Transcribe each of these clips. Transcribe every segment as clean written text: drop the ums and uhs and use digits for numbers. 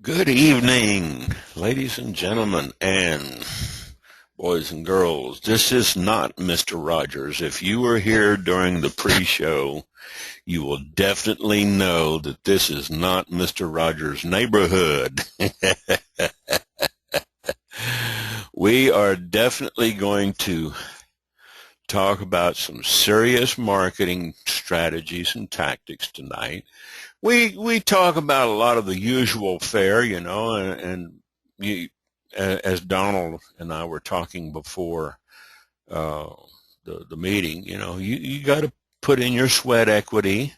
Good evening, ladies and gentlemen, and boys and girls. This is not Mr. Rogers. If you were here during the pre-show, you will definitely know that this is not Mr. Rogers' neighborhood. We are definitely going to talk about some serious marketing strategies and tactics tonight. We talk about a lot of the usual fare, and you, as Donald and I were talking before the meeting, you got to put in your sweat equity,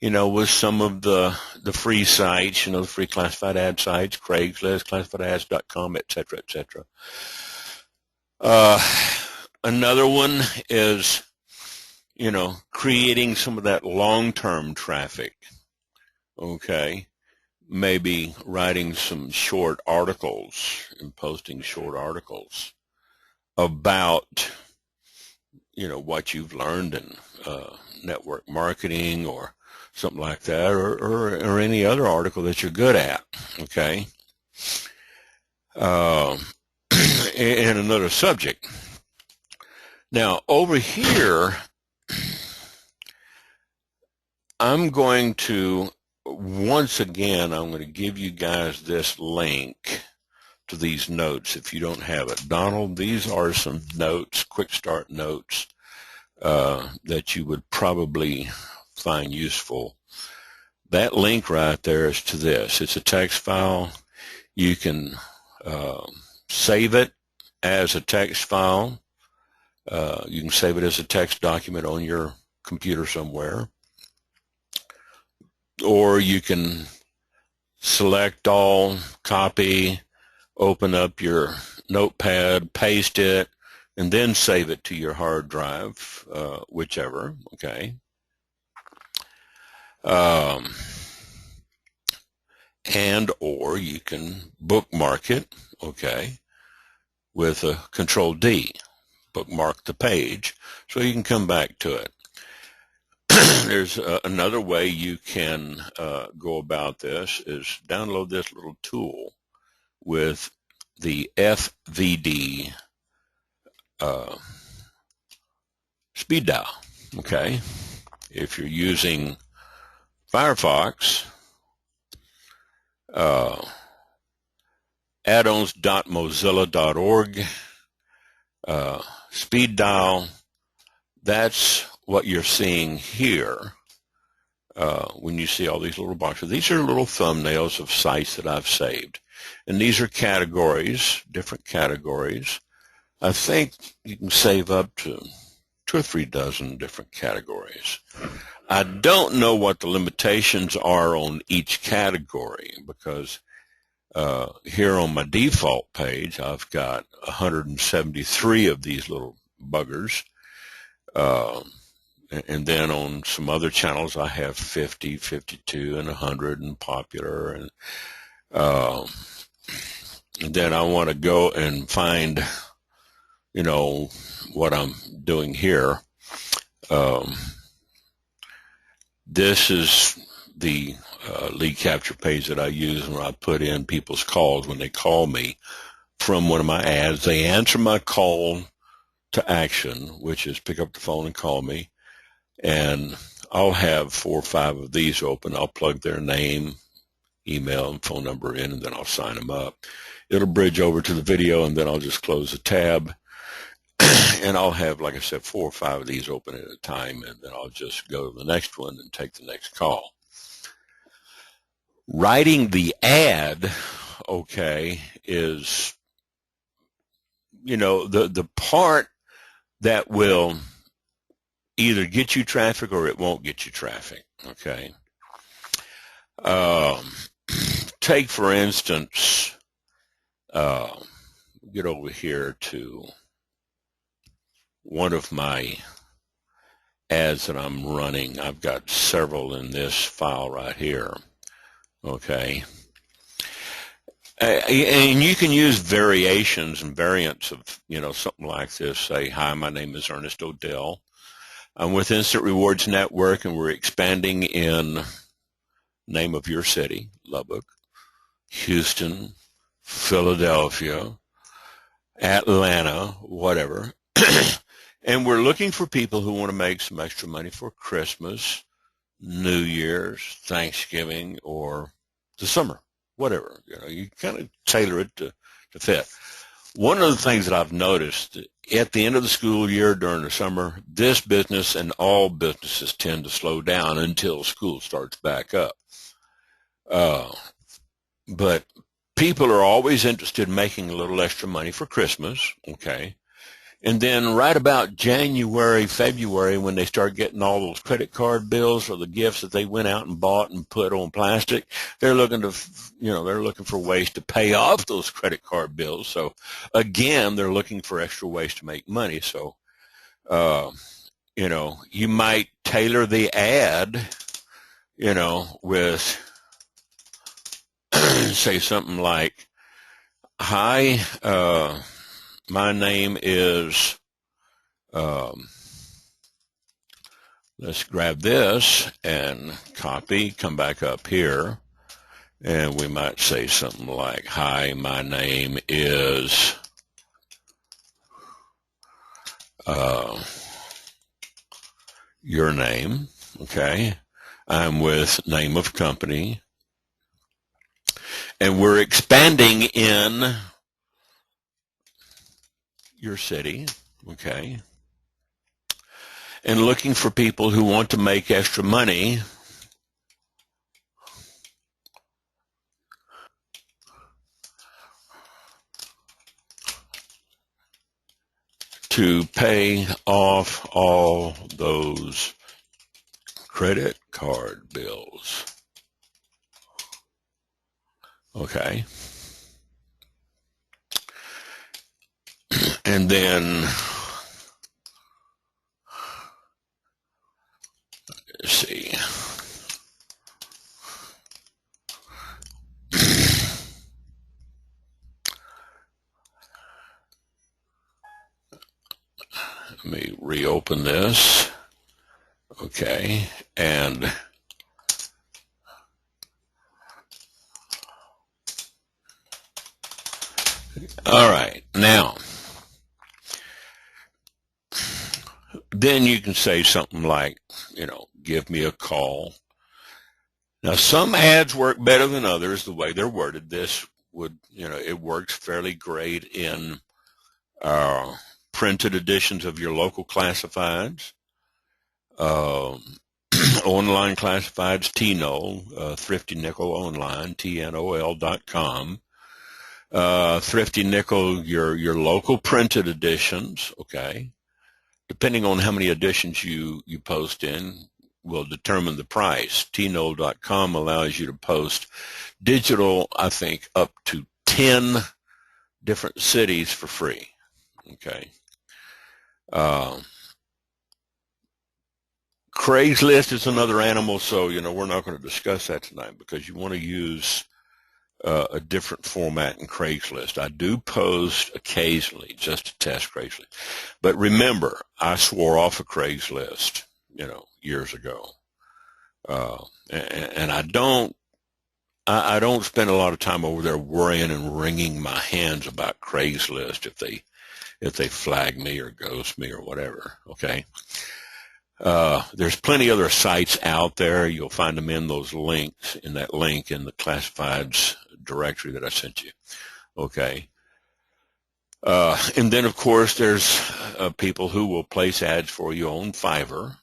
with some of the free sites, the free classified ad sites, Craigslist, classifiedads.com, et cetera, et cetera. Another one is, creating some of that long-term traffic. Okay, maybe writing some short articles and posting short articles about, what you've learned in network marketing or something like that, or any other article that you're good at. Okay, and another subject. Now, over here, once again, I'm going to give you guys this link to these notes if you don't have it. Donald, these are some notes, quick start notes, that you would probably find useful. That link right there is to this. It's a text file. You can save it as a text file. You can save it as a text document on your computer somewhere. Or you can select all, copy, open up your notepad, paste it, and then save it to your hard drive, whichever, okay? And or you can bookmark it, okay, with a Control-D, bookmark the page, so you can come back to it. There's another way you can go about this is download this little tool with the FVD speed dial. Okay, if you're using Firefox, addons.mozilla.org, speed dial, that's what you're seeing here when you see all these little boxes. These are little thumbnails of sites that I've saved. And these are categories, different categories. I think you can save up to 2 or 3 dozen different categories. I don't know what the limitations are on each category because here on my default page, I've got 173 of these little buggers. And then on some other channels, I have 50, 52, and 100, and popular. And then I want to go and find, what I'm doing here. This is the lead capture page that I use when I put in people's calls when they call me from one of my ads. They answer my call to action, which is pick up the phone and call me. And I'll have 4 or 5 of these open. I'll plug their name, email, and phone number in, and then I'll sign them up. It'll bridge over to the video, and then I'll just close the tab. And I'll have, like I said, 4 or 5 of these open at a time, and then I'll just go to the next one and take the next call. Writing the ad, okay, is, the part that will either get you traffic or it won't get you traffic, okay? Take, for instance, get over here to one of my ads that I'm running. I've got several in this file right here, okay? And you can use variations and variants of, something like this. Say, hi, my name is Ernest O'Dell. I'm with Instant Rewards Network, and we're expanding in name of your city, Lubbock. Houston, Philadelphia, Atlanta, whatever. And we're looking for people who want to make some extra money for Christmas, New Year's, Thanksgiving, or the summer, whatever. You kind of tailor it to fit. One of the things that I've noticed at the end of the school year during the summer, this business and all businesses tend to slow down until school starts back up. But people are always interested in making a little extra money for Christmas, okay? And then right about January, February, when they start getting all those credit card bills or the gifts that they went out and bought and put on plastic, they're looking for ways to pay off those credit card bills. So again, they're looking for extra ways to make money. So, you might tailor the ad, with, say something like, hi, my name is, let's grab this and copy, come back up here, and we might say something like, hi, my name is, your name, okay? I'm with name of company, and we're expanding in your city, okay, and looking for people who want to make extra money to pay off all those credit card bills. Okay. And then, let's see. Let me reopen this. Okay. And all right. Now, then you can say something like, give me a call. Now, some ads work better than others the way they're worded. This would, it works fairly great in printed editions of your local classifieds, online classifieds, TNOL, Thrifty Nickel Online, TNOL.com. Thrifty Nickel, your local printed editions, okay? Depending on how many editions you post in will determine the price. TNOL.com allows you to post digital, I think, up to 10 different cities for free, okay? Craigslist is another animal, so, we're not going to discuss that tonight because you want to use a different format in Craigslist. I do post occasionally just to test Craigslist. But remember, I swore off of Craigslist, years ago. And I don't spend a lot of time over there worrying and wringing my hands about Craigslist if they flag me or ghost me or whatever, okay? There's plenty other sites out there. You'll find them in those links, in that link in the classifieds directory that I sent you. Okay. And then, of course, there's people who will place ads for you on Fiverr.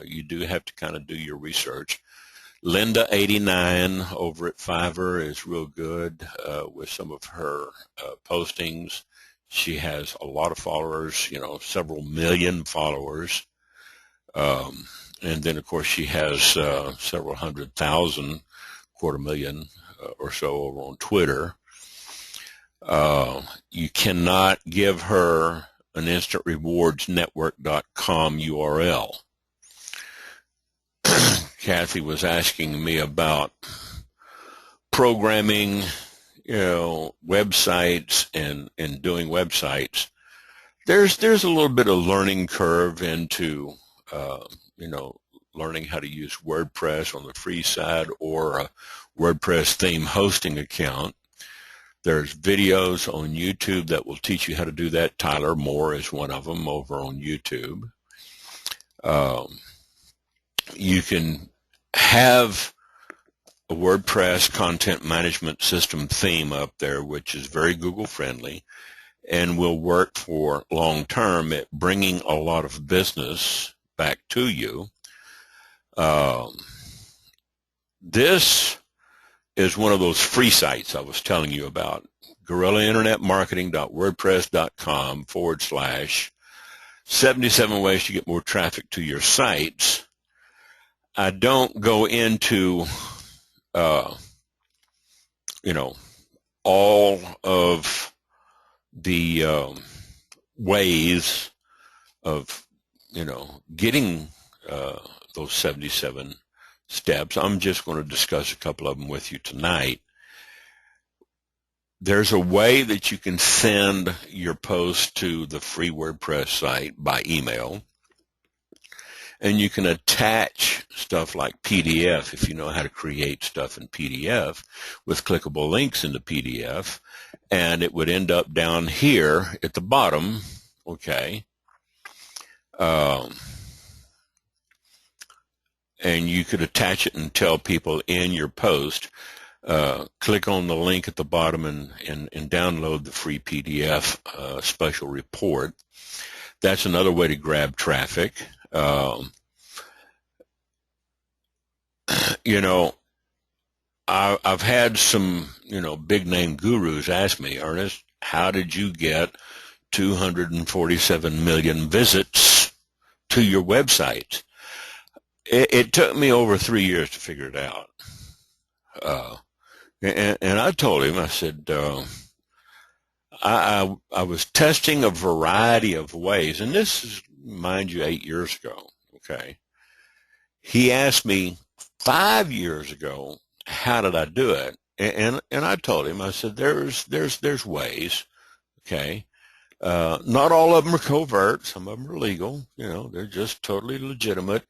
You do have to kind of do your research. Linda89 over at Fiverr is real good with some of her postings. She has a lot of followers, several million followers. And then, of course, she has several 100,000, 250,000 or so over on Twitter. You cannot give her an instantrewardsnetwork.com URL. Kathy was asking me about programming, websites and doing websites. There's a little bit of learning curve into learning how to use WordPress on the free side or a WordPress theme hosting account. There's videos on YouTube that will teach you how to do that. Tyler Moore is one of them over on YouTube. You can have a WordPress content management system theme up there, which is very Google friendly and will work for long term at bringing a lot of business back to you. This is one of those free sites I was telling you about, guerrillainternetmarketing.wordpress.com/77 ways to get more traffic to your sites. I don't go into, all of the ways of, getting those 77 steps. I'm just going to discuss a couple of them with you tonight. There's a way that you can send your post to the free WordPress site by email, and you can attach stuff like PDF if you know how to create stuff in PDF with clickable links in the PDF, and it would end up down here at the bottom, okay? And you could attach it and tell people in your post, click on the link at the bottom and download the free PDF special report. That's another way to grab traffic. I've had some, big name gurus ask me, Ernest, how did you get 247 million visits to your website? It took me over 3 years to figure it out. And I told him, I said, I was testing a variety of ways, and this is, mind you, 8 years ago, okay? He asked me 5 years ago, how did I do it? And I told him, I said, there's ways, okay? Not all of them are covert. Some of them are legal. They're just totally legitimate.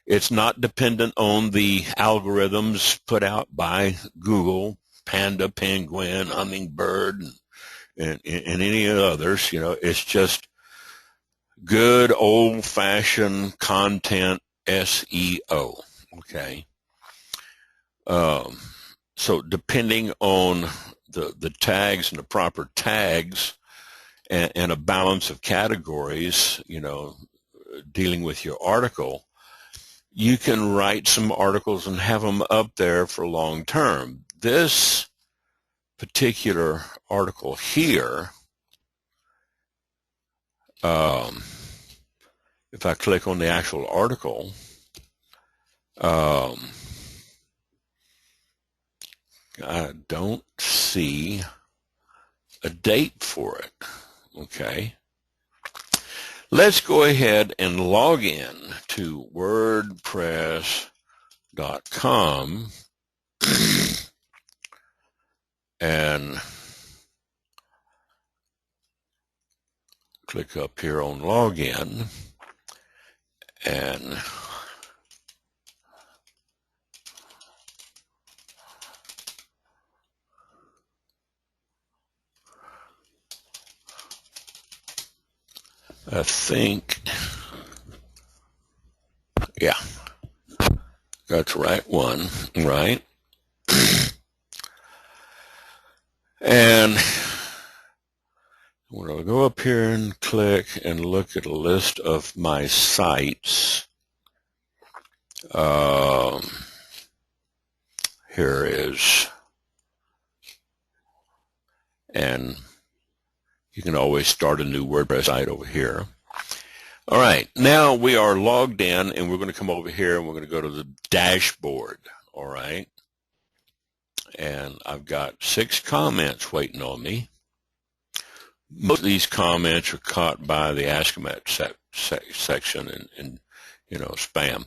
It's not dependent on the algorithms put out by Google, Panda, Penguin, Hummingbird, and any of the others. It's just good old-fashioned content SEO, okay? So depending on the tags and the proper tags and a balance of categories, dealing with your article, you can write some articles and have them up there for long term. This particular article here, if I click on the actual article, I don't see a date for it, okay? Let's go ahead and log in to WordPress.com and click up here on login, and I think, yeah, that's the right one, right? And when I go up here and click and look at a list of my sites, here is, and you can always start a new WordPress site over here. All right, now we are logged in, and we're going to come over here, and we're going to go to the dashboard, all right? And I've got 6 comments waiting on me. Most of these comments are caught by the Ask Them At section and spam.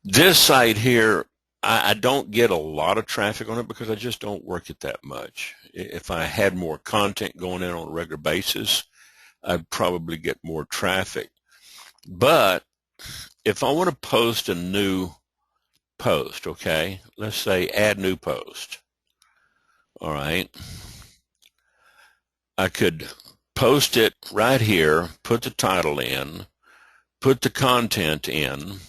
This site here, I don't get a lot of traffic on it because I just don't work it that much. If I had more content going in on a regular basis, I'd probably get more traffic. But if I want to post a new post, okay, let's say add new post. All right. I could post it right here, put the title in, put the content in,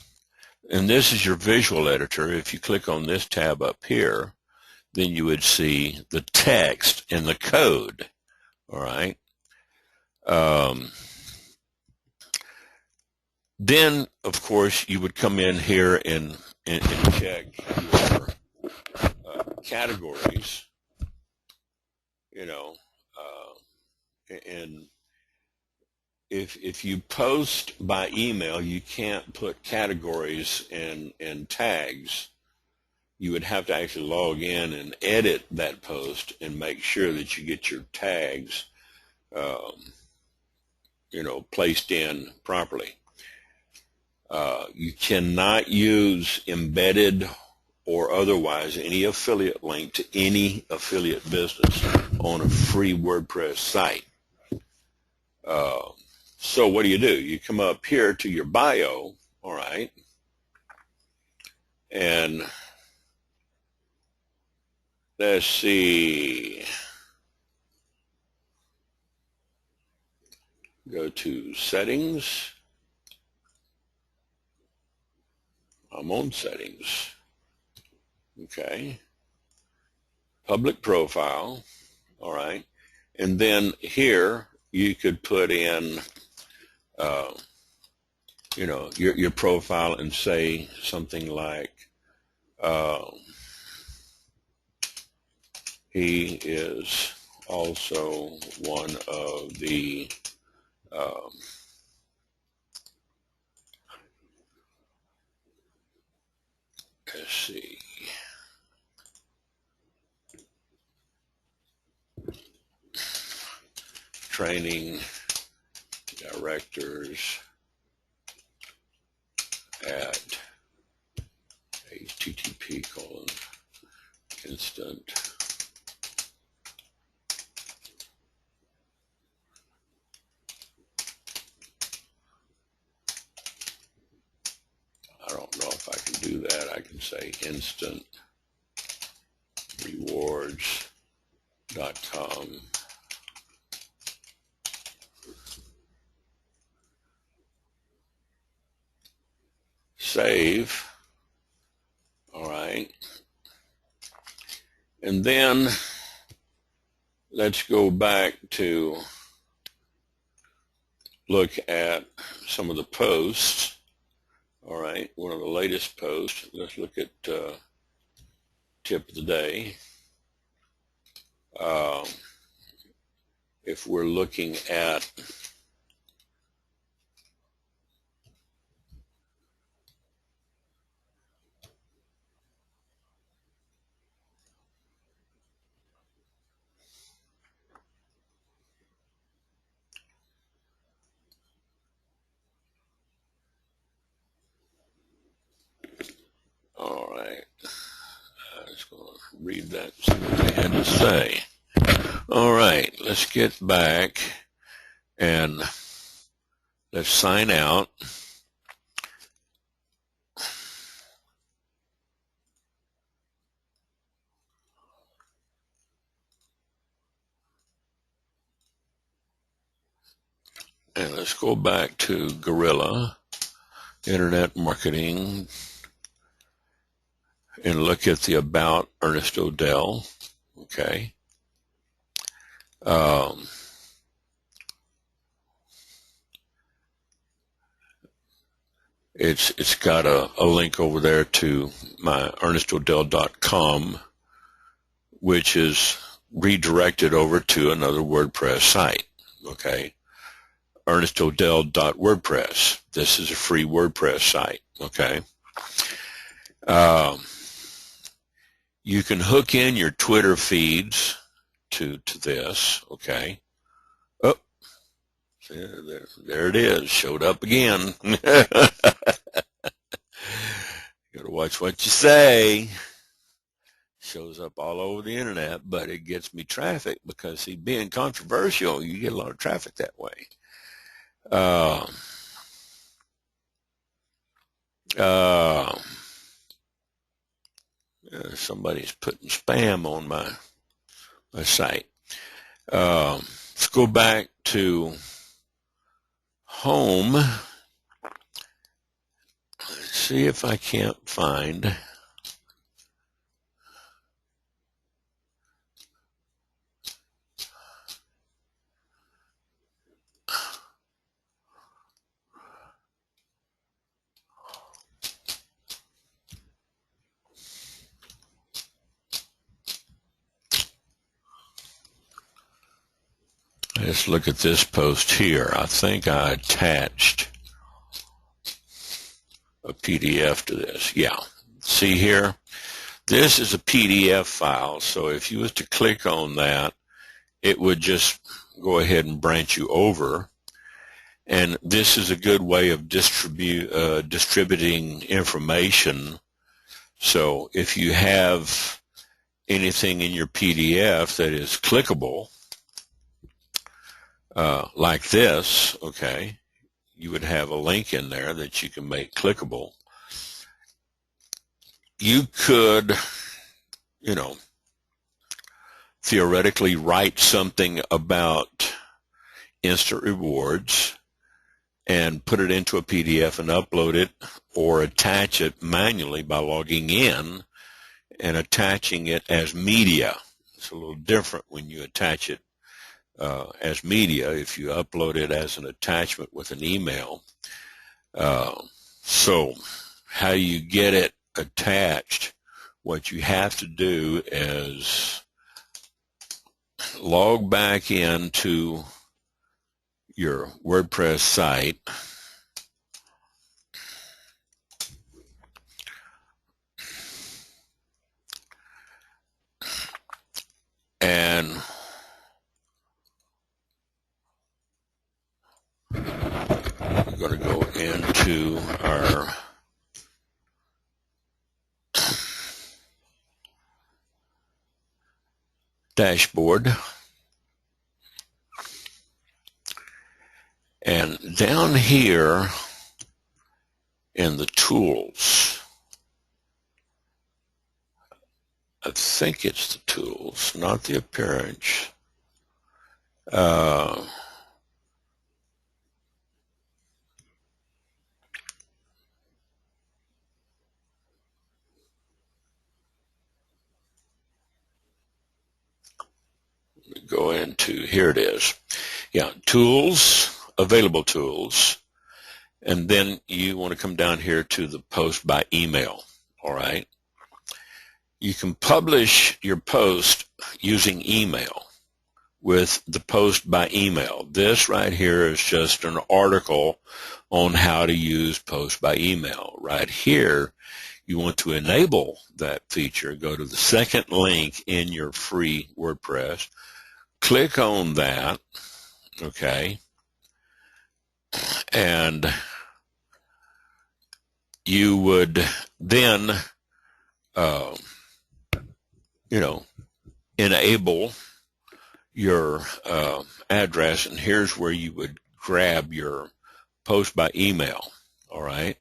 and this is your visual editor. If you click on this tab up here, then you would see the text and the code. All right. Then, of course, you would come in here and check your categories, you know, and if you post by email, you can't put categories and tags. You would have to actually log in and edit that post and make sure that you get your tags, you know, placed in properly. You cannot use embedded or otherwise any affiliate link to any affiliate business on a free WordPress site. So what do? You come up here to your bio, all right, and let's see, go to settings. I'm on settings, okay, public profile, all right, and then here you could put in, you know, your profile and say something like, he is also one of the let's see, training directors at http://instant I don't know if I can do that. I can say instantrewards.com. Save. All right. And then let's go back to look at some of the posts. All right, one of the latest posts. Let's look at tip of the day. If we're looking at all right, I was going to read that, see what they had to say. All right, let's get back and let's sign out. And let's go back to Gorilla Internet Marketing and look at the About Ernest O'Dell. Okay. It's got a link over there to my ernestodell.com, which is redirected over to another WordPress site. Okay. ernestodell.wordpress. This is a free WordPress site. Okay. You can hook in your Twitter feeds to this. Okay. Oh, there it is. Showed up again. You gotta watch what you say. Shows up all over the internet, but it gets me traffic because, see, being controversial, you get a lot of traffic that way. Somebody's putting spam on my site. Let's go back to home. Let's see if I can't find. Let's look at this post here. I think I attached a PDF to this. Yeah. See here? This is a PDF file, so if you was to click on that, it would just go ahead and branch you over. And this is a good way of distributing information. So if you have anything in your PDF that is clickable, like this, okay, you would have a link in there that you can make clickable. You could, theoretically write something about instant rewards and put it into a PDF and upload it, or attach it manually by logging in and attaching it as media. It's a little different when you attach it as media if you upload it as an attachment with an email. So how you get it attached, what you have to do is log back into your WordPress site, and we're going to go into our dashboard. And down here in the tools, I think it's the tools, not the appearance. Go into, here it is. Yeah, tools, available tools. And then you want to come down here to the post by email. All right. You can publish your post using email with the post by email. This right here is just an article on how to use post by email. Right here, you want to enable that feature. Go to the second link in your free WordPress. Click on that, okay, and you would then, enable your address, and here's where you would grab your post by email, all right?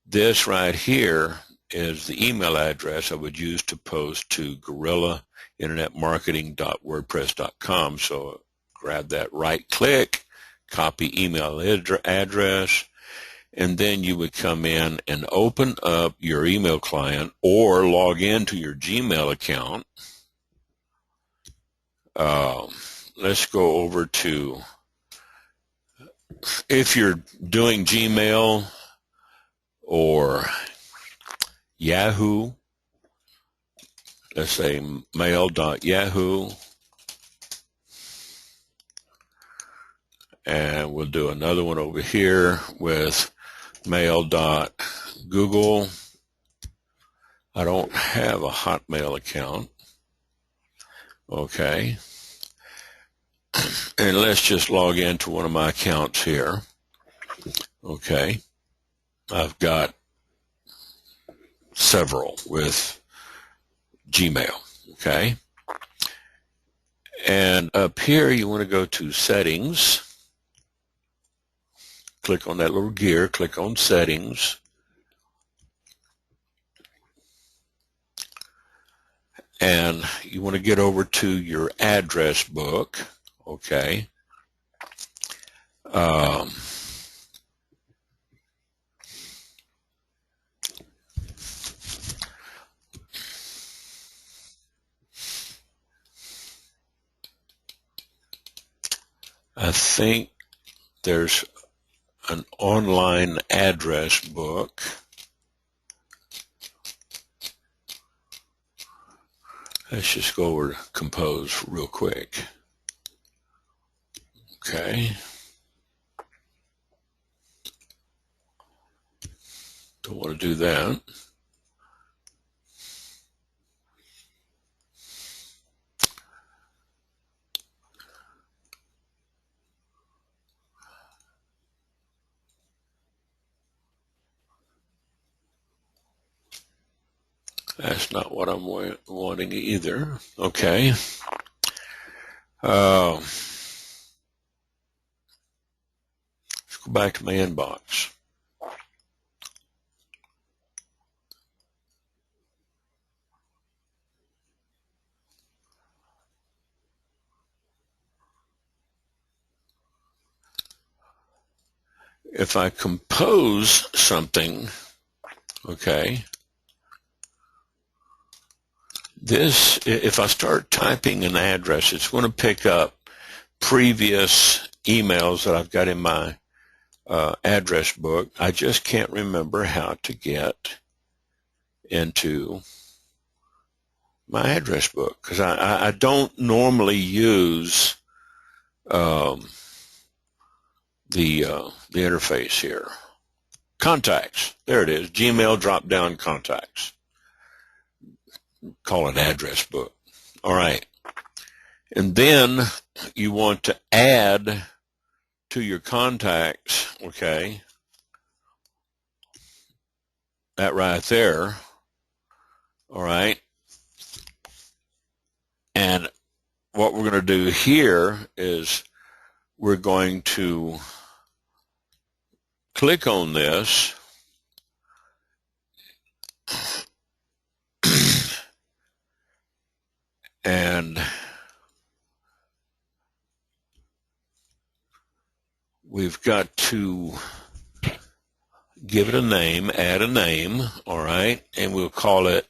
This right here is the email address I would use to post to guerrillainternetmarketing.wordpress.com. So grab that, right click, copy email address, and then you would come in and open up your email client or log into your Gmail account. Let's go over to, if you're doing Gmail or Yahoo, let's say mail.yahoo, and we'll do another one over here with mail.google. I don't have a Hotmail account. Okay. And let's just log into one of my accounts here. Okay. I've got several with Gmail. Okay. And up here, you want to go to settings. Click on that little gear, click on settings. and you want to get over to your address book, okay? I think there's an online address book. Let's just go over to Compose real quick. Okay. Don't want to do that. That's not what I'm wanting either. Okay. Let's go back to my inbox. If I compose something, okay, this, if I start typing an address, it's going to pick up previous emails that I've got in my address book. I just can't remember how to get into my address book because I don't normally use the interface here. Contacts, there it is, Gmail drop-down contacts. Call it address book. All right. And then you want to add to your contacts, okay, that right there, all right. And what we're going to do here is we're going to click on this and we've got to give it a name, add a name, all right, and we'll call it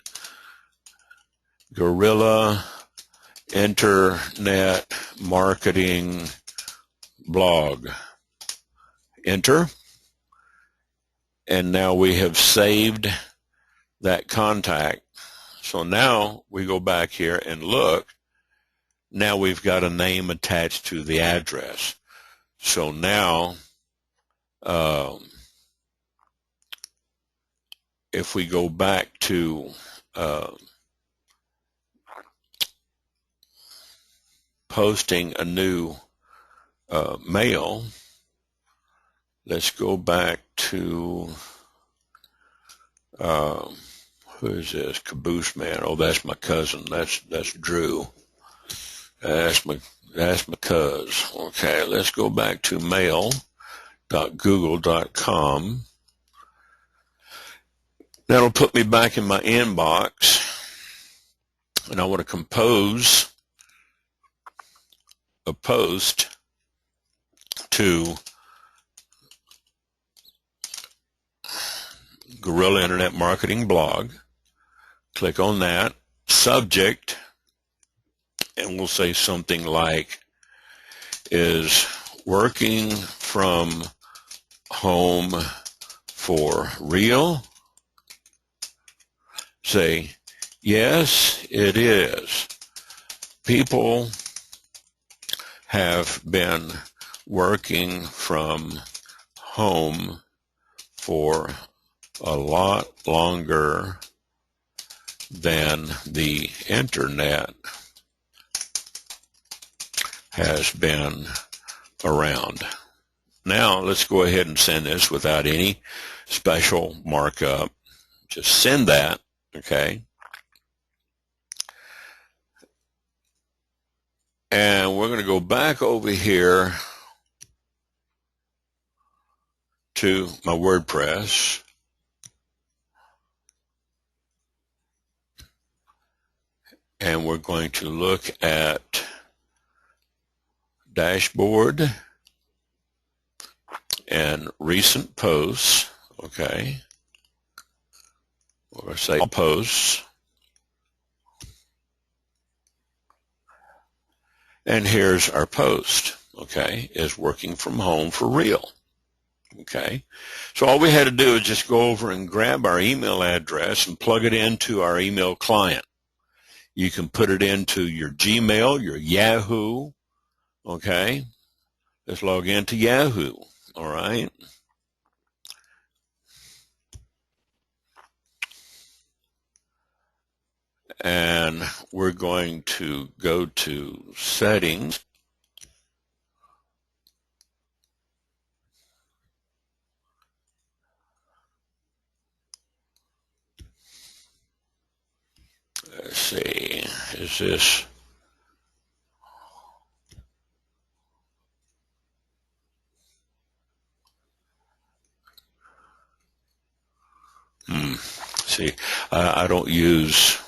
Guerrilla Internet Marketing Blog. Enter. And now we have saved that contact. So now we go back here and look. Now we've got a name attached to the address. So now, if we go back to posting a new mail, let's go back to who is this? Caboose Man. Oh, that's my cousin. That's Drew. That's my cuz. Okay, let's go back to mail.google.com. That'll put me back in my inbox, and I want to compose a post to Guerrilla Internet Marketing Blog. Click on that. Subject, and we'll say something like, is working from home for real? Say, yes, it is. People have been working from home for a lot longer than the internet has been around. Now let's go ahead and send this without any special markup. Just send that, okay? And we're going to go back over here to my WordPress. and we're going to look at dashboard and recent posts. Okay, we're going to say all posts, and here's our post. Okay, is working from home for real. Okay, so all we had to do is just go over and grab our email address and plug it into our email client. You can put it into your Gmail, your Yahoo. Okay, let's log into Yahoo. All right. And we're going to go to settings. Let's see, is this? See, I don't use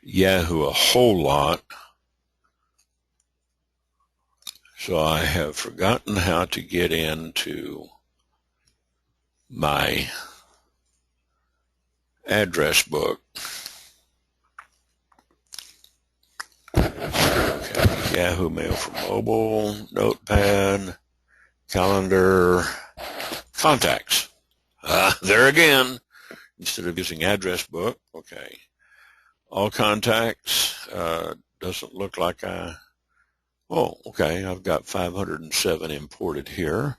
Yahoo a whole lot, so I have forgotten how to get into my address book. Okay, Yahoo Mail for mobile, Notepad, calendar, contacts. There again, instead of using address book. Okay, all contacts. Doesn't look like oh, okay, I've got 507 imported here.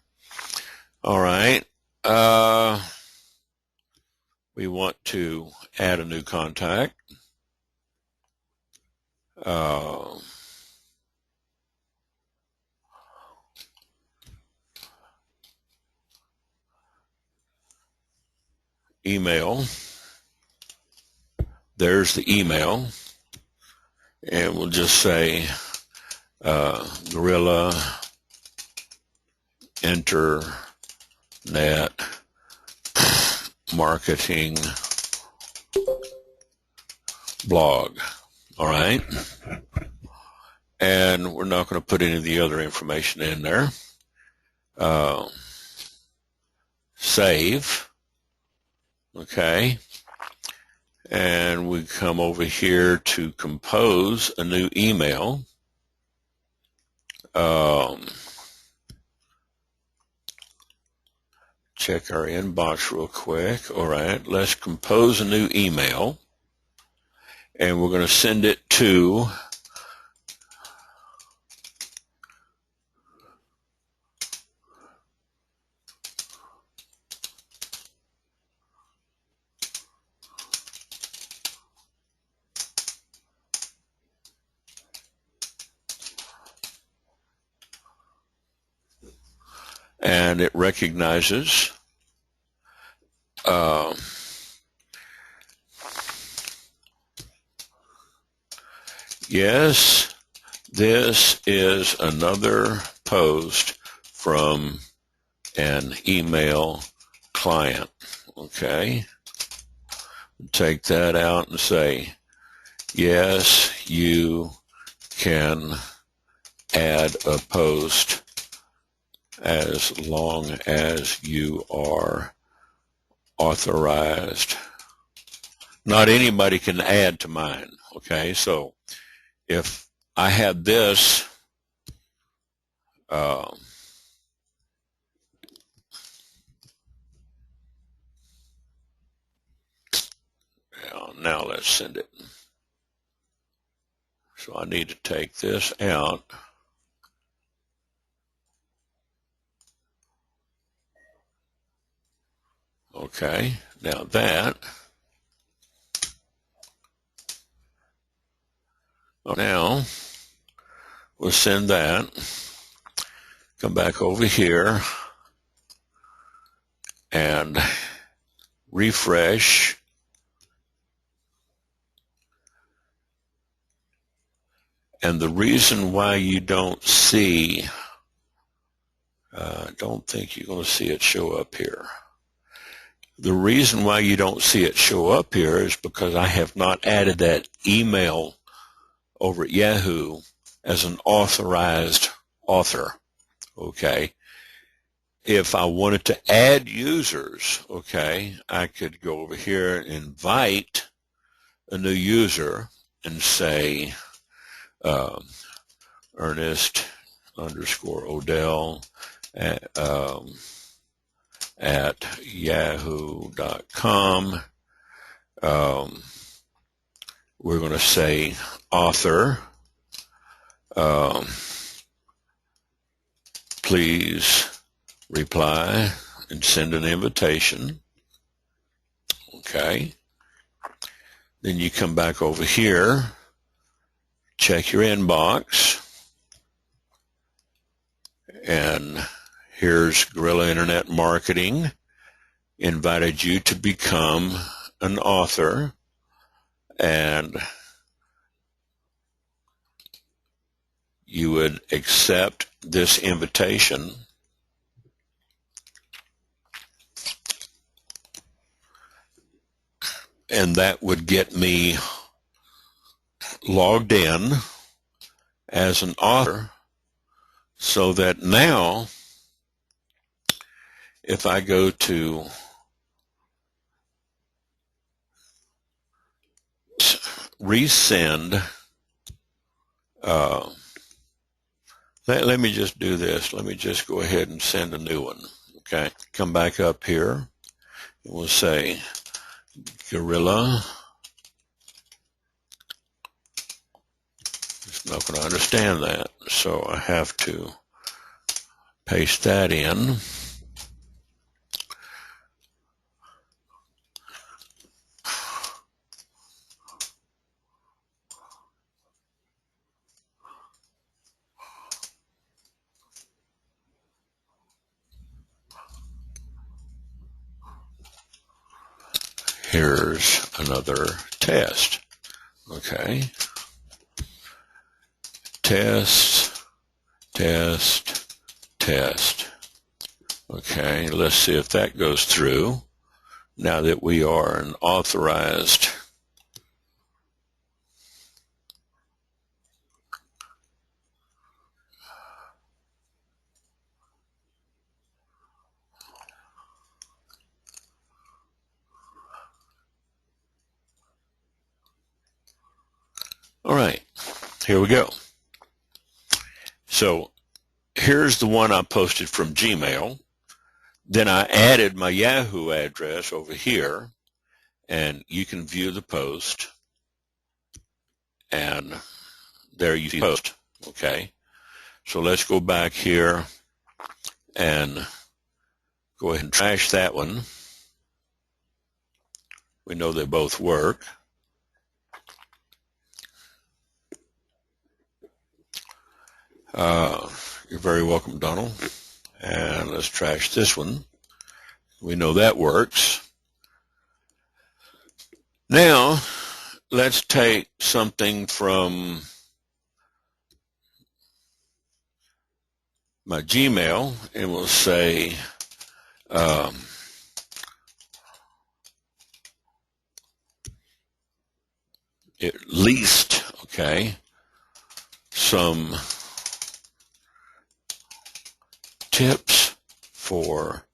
All right. We want to add a new contact. Email. There's the email. And we'll just say Guerrilla Internet Marketing Blog. All right. And we're not going to put any of the other information in there. Save. Okay. And we come over here to compose a new email. Check our inbox real quick. All right, let's compose a new email. And we're going to send it to and it recognizes yes, this is another post from an email client. Okay, take that out and say, yes, you can add a post as long as you are authorized. Not anybody can add to mine. Okay, so if I had this, now let's send it. So I need to take this out. Okay, now that. Now we'll send that. Come back over here and refresh. And the reason why you don't see, don't think you're going to see it show up here. The reason why you don't see it show up here is because I have not added that email over at Yahoo as an authorized author. Okay. If I wanted to add users, okay, I could go over here and invite a new user and say Ernest _O'Dell at yahoo.com. We're going to say author. Please reply and send an invitation. Okay. Then you come back over here, check your inbox, and here's Guerrilla Internet Marketing invited you to become an author, and you would accept this invitation. And that would get me logged in as an author, so that now if I go to resend, let me just do this. Let me just go ahead and send a new one. Okay, come back up here, and we'll say Guerrilla. It's not going to understand that, so I have to paste that in. Here's another test. Okay. Test. Okay, let's see if that goes through now that we are an authorized All right, here we go. So here's the one I posted from Gmail. Then I added my Yahoo address over here, and you can view the post. And there you see the post. Okay, so let's go back here and go ahead and trash that one. We know they both work. You're very welcome, Donald. And let's trash this one. We know that works. Now, let's take something from my Gmail, and we'll say at least, okay, some tips for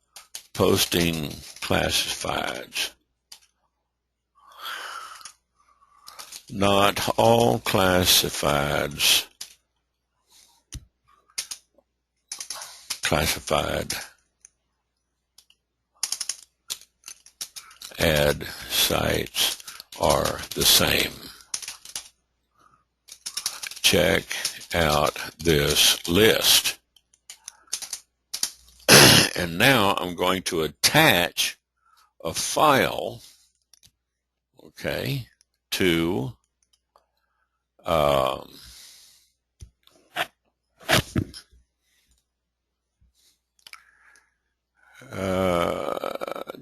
posting classifieds. Not all classified ad sites are the same. Check out this list. And now I'm going to attach a file, okay, to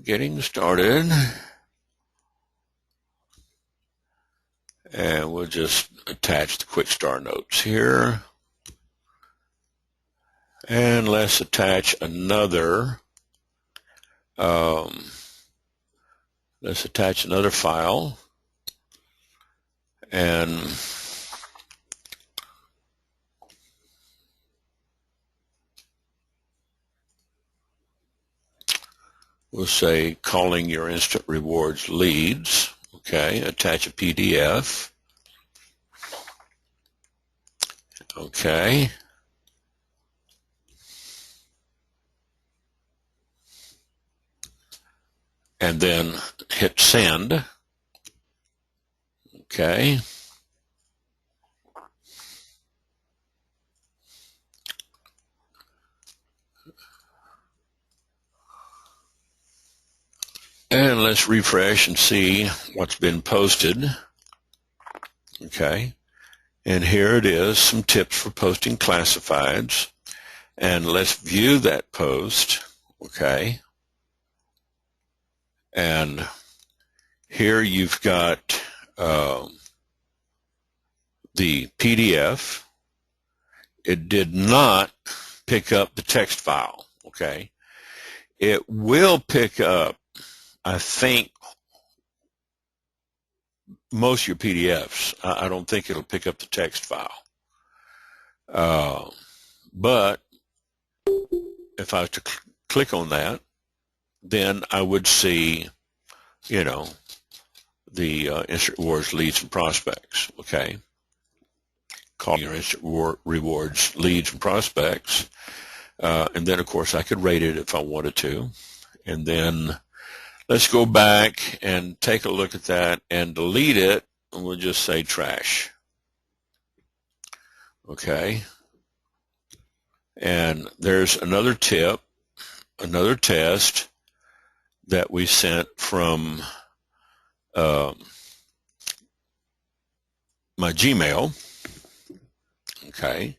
getting started, and we'll just attach the quick start notes here. And let's attach another let's attach another file, and we'll say calling your instant rewards leads. Okay, attach a PDF. Okay. And then hit send. Okay. And let's refresh and see what's been posted. Okay. And here it is, some tips for posting classifieds. And let's view that post. Okay. And here you've got the PDF. It did not pick up the text file. Okay. It will pick up, I think, most of your PDFs. I don't think it'll pick up the text file. But if I was to click on that, then I would see, the instant rewards leads and prospects. Okay. Call your instant rewards leads and prospects. And then, of course, I could rate it if I wanted to. And then let's go back and take a look at that and delete it, and we'll just say trash. Okay. And there's another tip, another test that we sent from my Gmail. Okay.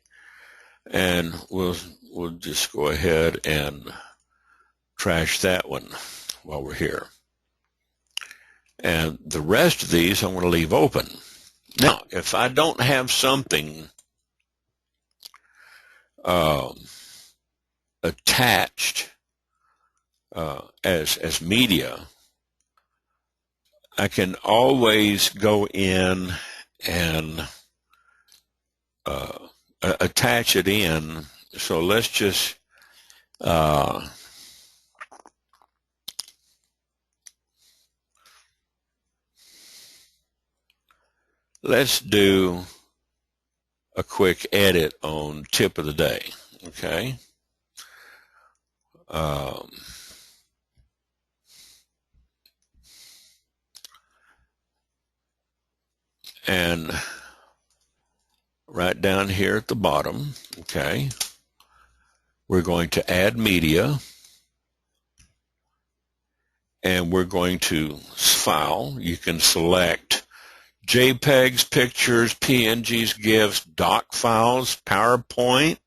And we'll just go ahead and trash that one while we're here. And the rest of these I want to leave open. Now, if I don't have something attached as media, I can always go in and attach it in. So let's just let's do a quick edit on tip of the day. Okay. And right down here at the bottom, okay, we're going to add media, and we're going to file. You can select JPEGs, pictures, PNGs, GIFs, doc files, PowerPoint.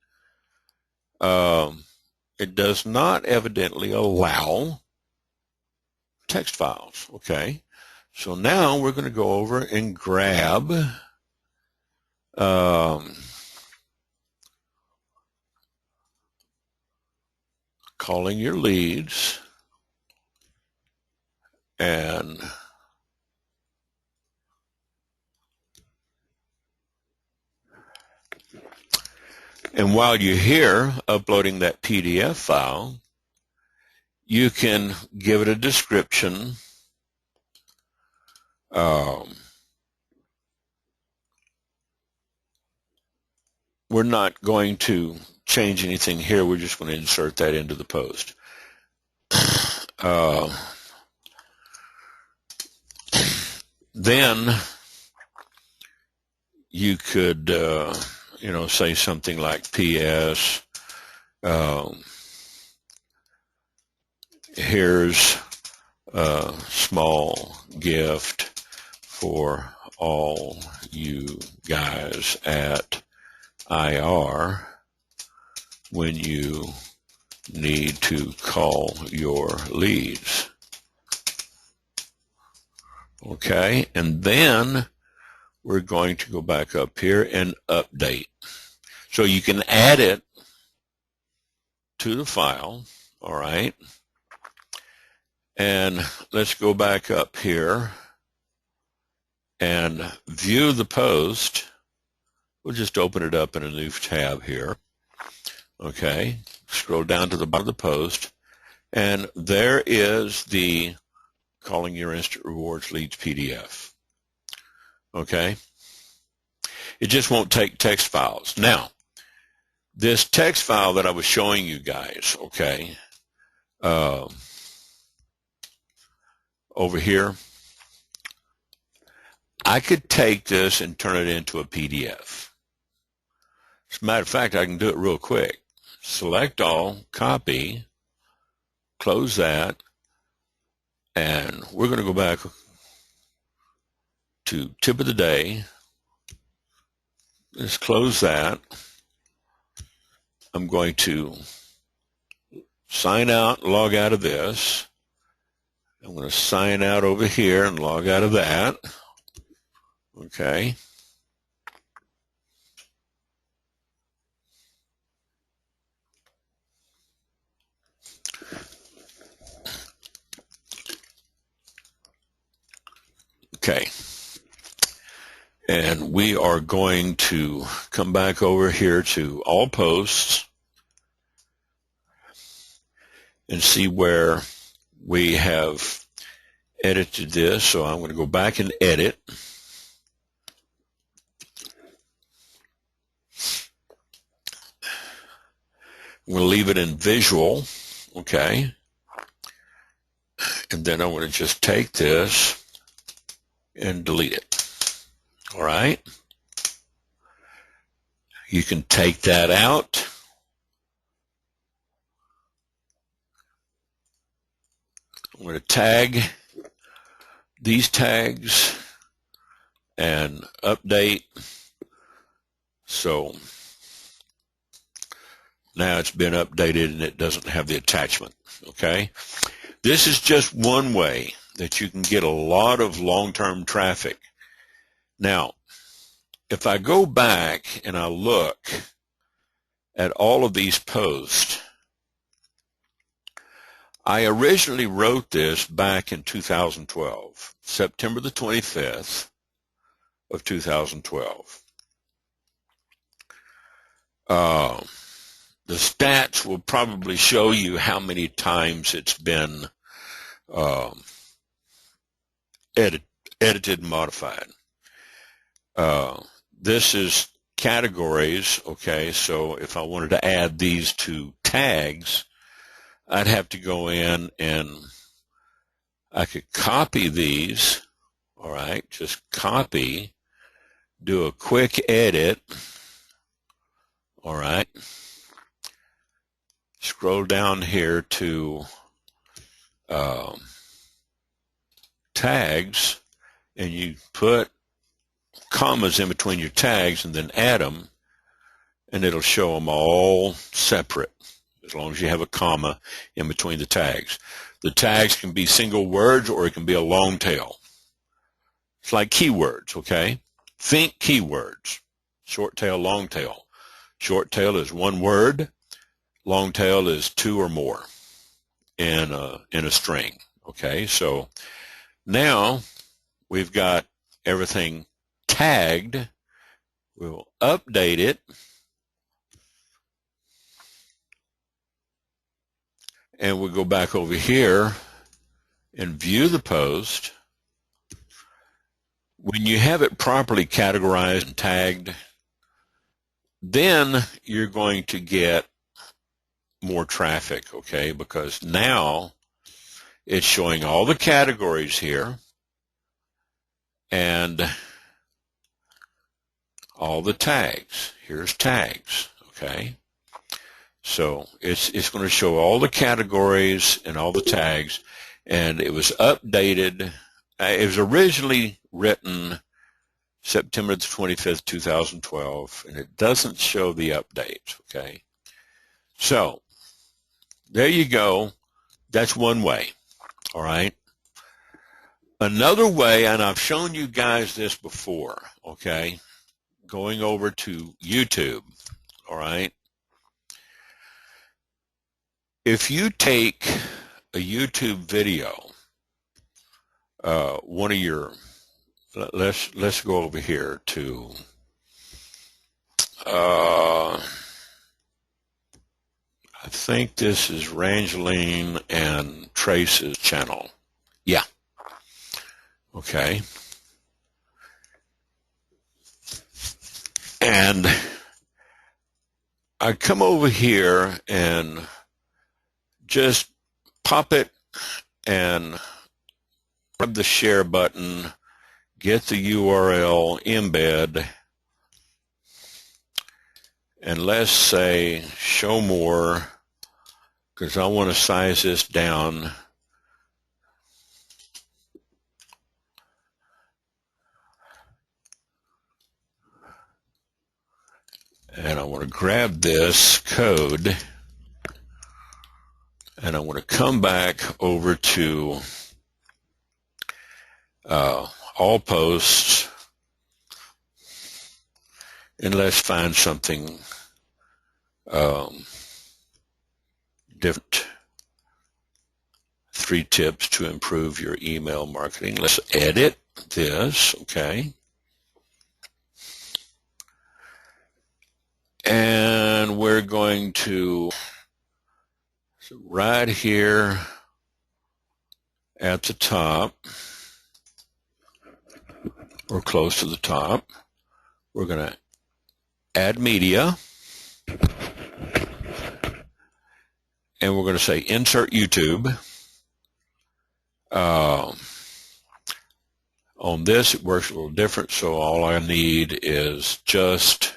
It does not evidently allow text files. Okay. So now we're going to go over and grab calling your leads, and while you're here uploading that PDF file, you can give it a description. We're not going to change anything here. We're just going to insert that into the post. Then you could, say something like PS. Here's a small gift for all you guys at IR when you need to call your leads. Okay, and then we're going to go back up here and update. So you can add it to the file, all right, And let's go back up here and view the post. We'll just open it up in a new tab here. Okay, scroll down to the bottom of the post, and there is the Calling Your Instant Rewards Leads PDF. Okay, it just won't take text files. Now, this text file that I was showing you guys, okay, over here, I could take this and turn it into a PDF. As a matter of fact, I can do it real quick. Select all, copy, close that, and we're going to go back to tip of the day. Let's close that. I'm going to sign out, log out of this. I'm going to sign out over here and log out of that. Okay. Okay. And we are going to come back over here to all posts and see where we have edited this. So I'm going to go back and edit. I'm going to leave it in visual, okay? And then I'm going to just take this and delete it, all right? You can take that out. I'm going to tag these tags and update. So now it's been updated and it doesn't have the attachment, okay? This is just one way that you can get a lot of long-term traffic. Now, if I go back and I look at all of these posts, I originally wrote this back in 2012, September the 25th of 2012. The stats will probably show you how many times it's been edited and modified. This is categories, okay, so if I wanted to add these to tags, I'd have to go in and I could copy these, all right, just copy, do a quick edit, all right, scroll down here to tags, and you put commas in between your tags and then add them, and it'll show them all separate as long as you have a comma in between the tags. The tags can be single words or it can be a long tail. It's like keywords, okay? Think keywords. Short tail, long tail. Short tail is one word. Long tail is two or more in a string, okay? So now we've got everything tagged. We'll update it. And we'll go back over here and view the post. When you have it properly categorized and tagged, then you're going to get more traffic, okay? Because now it's showing all the categories here and all the tags. Here's tags, okay? So it's going to show all the categories and all the tags, and it was updated. It was originally written September the 25th, 2012, and it doesn't show the update, okay? So there you go. That's one way, all right? Another way, and I've shown you guys this before, okay, going over to YouTube, all right? If you take a YouTube video, one of your, let's go over here to, I think this is Rangeline and Trace's channel. Yeah. Okay. And I come over here and just pop it and grab the share button, get the URL, embed, and let's say show more, because I want to size this down. And I want to grab this code, and I want to come back over to all posts, and let's find something different. 3 tips to improve your email marketing. Let's edit this, okay? And we're going to, so right here at the top, or close to the top, we're going to add media, and we're going to say insert YouTube. On this, it works a little different, so all I need is just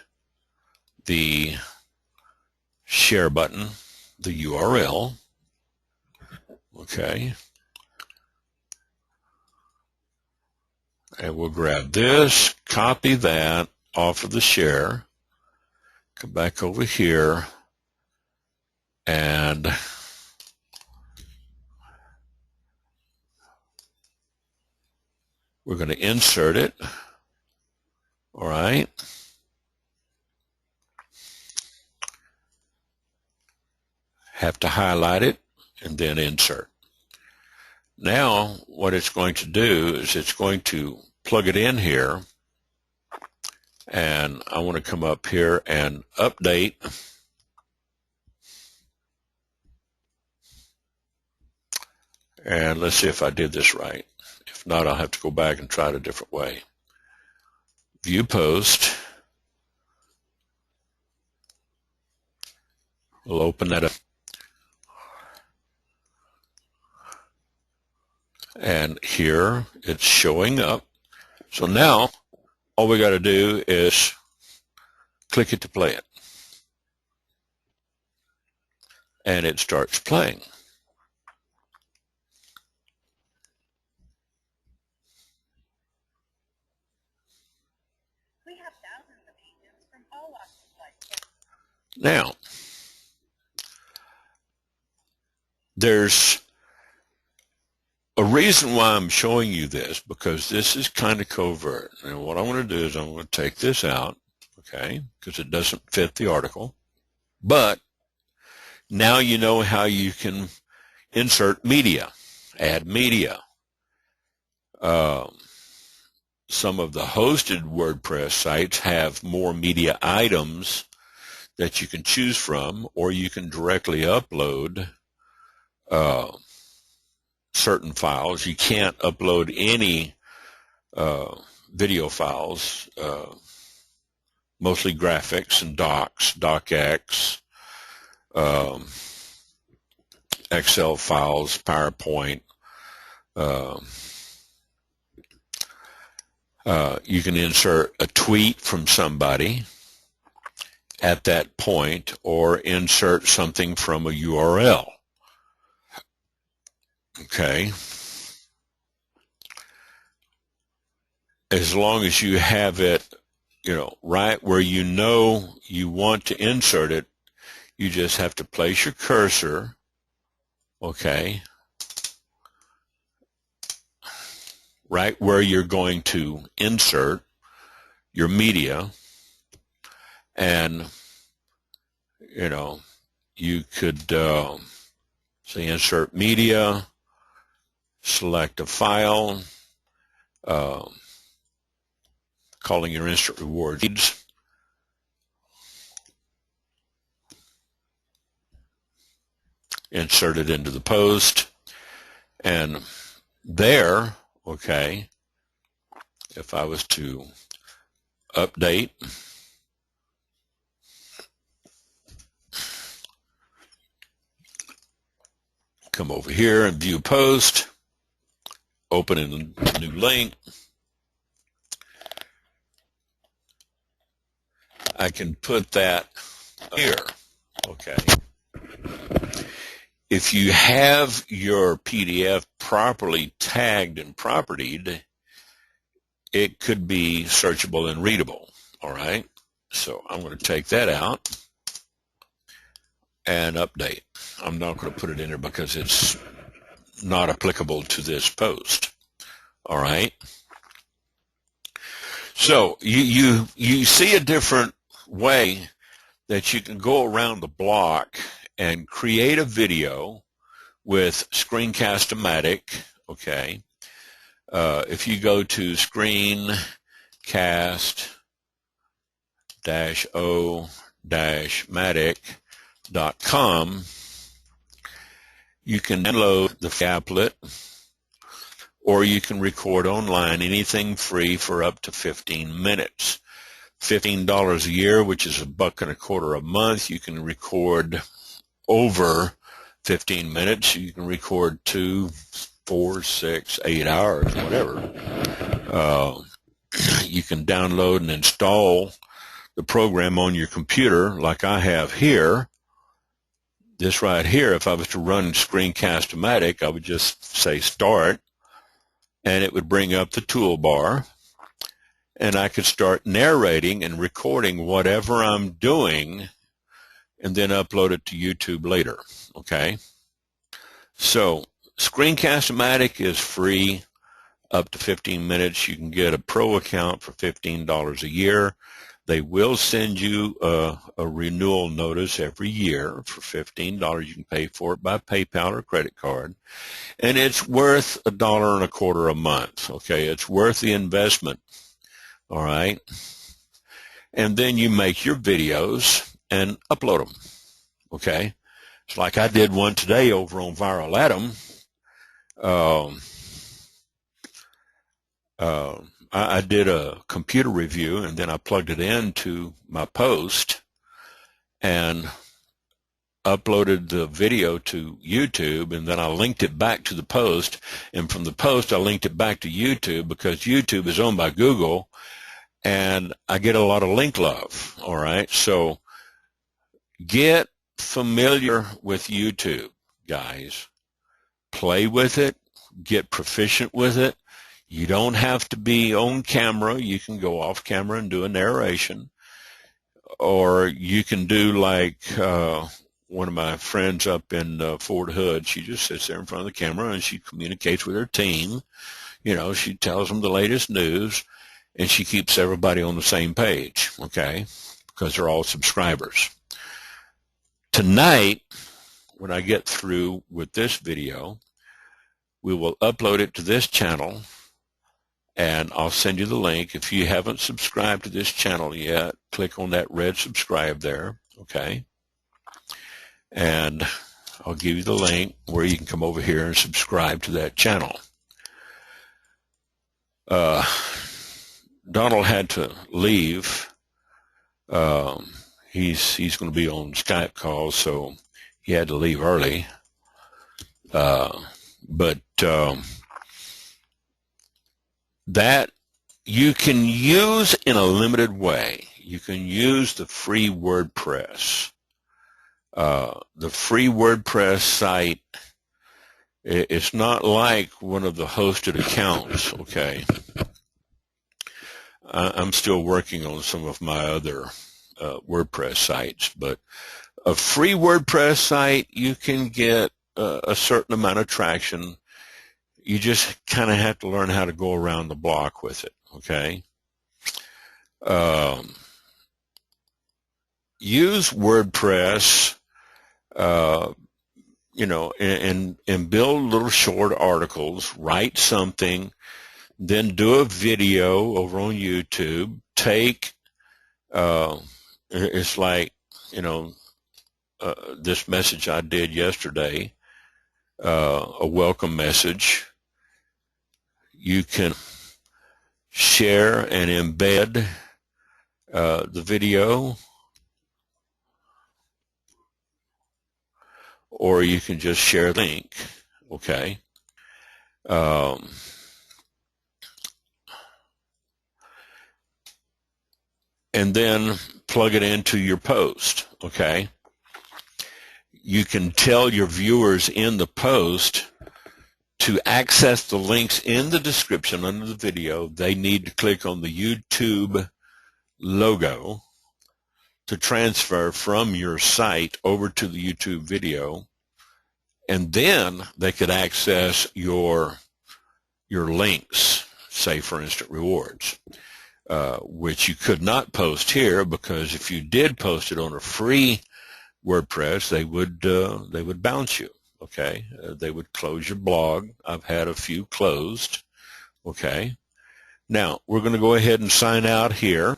the share button, the URL, okay, and we'll grab this, copy that off of the share, come back over here, and we're going to insert it, all right. Have to highlight it and then insert. Now what it's going to do is it's going to plug it in here, and I want to come up here and update, and let's see if I did this right. If not, I'll have to go back and try it a different way. View post. We'll open that up. And here it's showing up. So now all we got to do is click it to play it. And it starts playing. We have thousands of agents from all walks of life. Now, there's a reason why I'm showing you this, because this is kind of covert. And what I want to do is I'm going to take this out, okay, because it doesn't fit the article. But now you know how you can insert media, add media. Some of the hosted WordPress sites have more media items that you can choose from, or you can directly upload certain files. You can't upload any video files, mostly graphics and docs, docx, Excel files, PowerPoint. You can insert a tweet from somebody at that point, or insert something from a URL. Okay. As long as you have it, right where you want to insert it, you just have to place your cursor, okay, right where you're going to insert your media, and, you could Say insert media, select a file, calling your instant rewards. Insert it into the post, and there, okay, if I was to update, come over here and view post, open in a new link. I can put that here, okay. If you have your PDF properly tagged and propertied, it could be searchable and readable, all right? So I'm going to take that out and update. I'm not going to put it in there because it's not applicable to this post, all right? So you see a different way that you can go around the block and create a video with Screencast-O-Matic, okay? If you go to screencast-o-matic.com, you can download the applet, or you can record online, anything free for up to 15 minutes. $15 a year, which is $1.25 a month. You can record over 15 minutes. You can record 2, 4, 6, 8 hours, whatever. You can download and install the program on your computer like I have here. This right here, if I was to run Screencast-O-Matic, I would just say start, and it would bring up the toolbar, and I could start narrating and recording whatever I'm doing and then upload it to YouTube later, okay? So Screencast-O-Matic is free up to 15 minutes. You can get a pro account for $15 a year. They will send you a renewal notice every year for $15. You can pay for it by PayPal or credit card. And it's worth $1.25 a month, okay? It's worth the investment, all right? And then you make your videos and upload them, okay? It's like I did one today over on Viral Atom. I did a computer review, and then I plugged it into my post and uploaded the video to YouTube, and then I linked it back to the post, and from the post I linked it back to YouTube because YouTube is owned by Google, and I get a lot of link love, all right? So get familiar with YouTube, guys. Play with it. Get proficient with it. You don't have to be on camera. You can go off camera and do a narration. Or you can do like one of my friends up in Fort Hood. She just sits there in front of the camera and she communicates with her team. You know, she tells them the latest news, and she keeps everybody on the same page, okay, because they're all subscribers. Tonight, when I get through with this video, we will upload it to this channel, and I'll send you the link. If you haven't subscribed to this channel yet, click on that red subscribe there, okay? And I'll give you the link where you can come over here and subscribe to that channel. Donald had to leave. He's going to be on Skype calls, so he had to leave early. But that you can use in a limited way. You can use the free WordPress. The free WordPress site, it's not like one of the hosted accounts, okay? I'm still working on some of my other WordPress sites, but a free WordPress site, you can get a certain amount of traction. You just kind of have to learn how to go around the block with it, okay? Use WordPress and build little short articles, write something, then do a video over on YouTube. It's like, this message I did yesterday, a welcome message. You can share and embed the video, or you can just share the link, okay? And then plug it into your post, okay? You can tell your viewers in the post to access the links in the description under the video. They need to click on the YouTube logo to transfer from your site over to the YouTube video, and then they could access your links, say for instant rewards, which you could not post here, because if you did post it on a free WordPress, they would bounce you. Okay, they would close your blog. I've had a few closed. Okay, now we're going to go ahead and sign out here,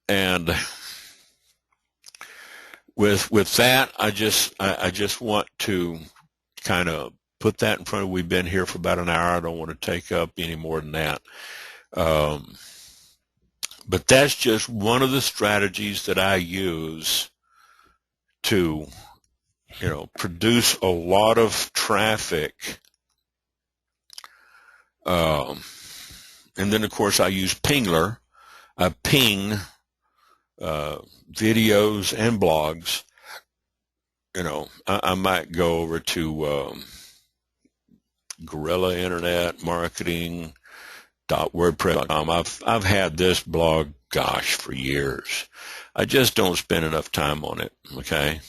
and with that, I just want to kind of put that in front of. We've been here for about an hour. I don't want to take up any more than that. But that's just one of the strategies that I use to, produce a lot of traffic. And then, of course, I use Pingler. I ping videos and blogs. I might go over to Guerrilla Internet Marketing .wordpress.com. I've had this blog, gosh, for years. I just don't spend enough time on it, okay?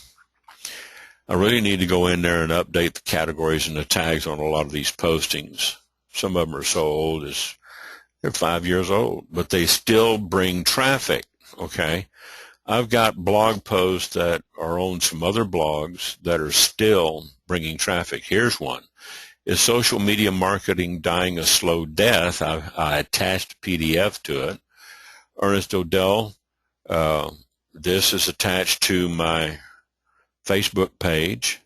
I really need to go in there and update the categories and the tags on a lot of these postings. Some of them are so old, they're 5 years old, but they still bring traffic, okay? I've got blog posts that are on some other blogs that are still bringing traffic. Here's one. Is social media marketing dying a slow death? I attached a PDF to it. Ernest O'Dell. This is attached to my Facebook page.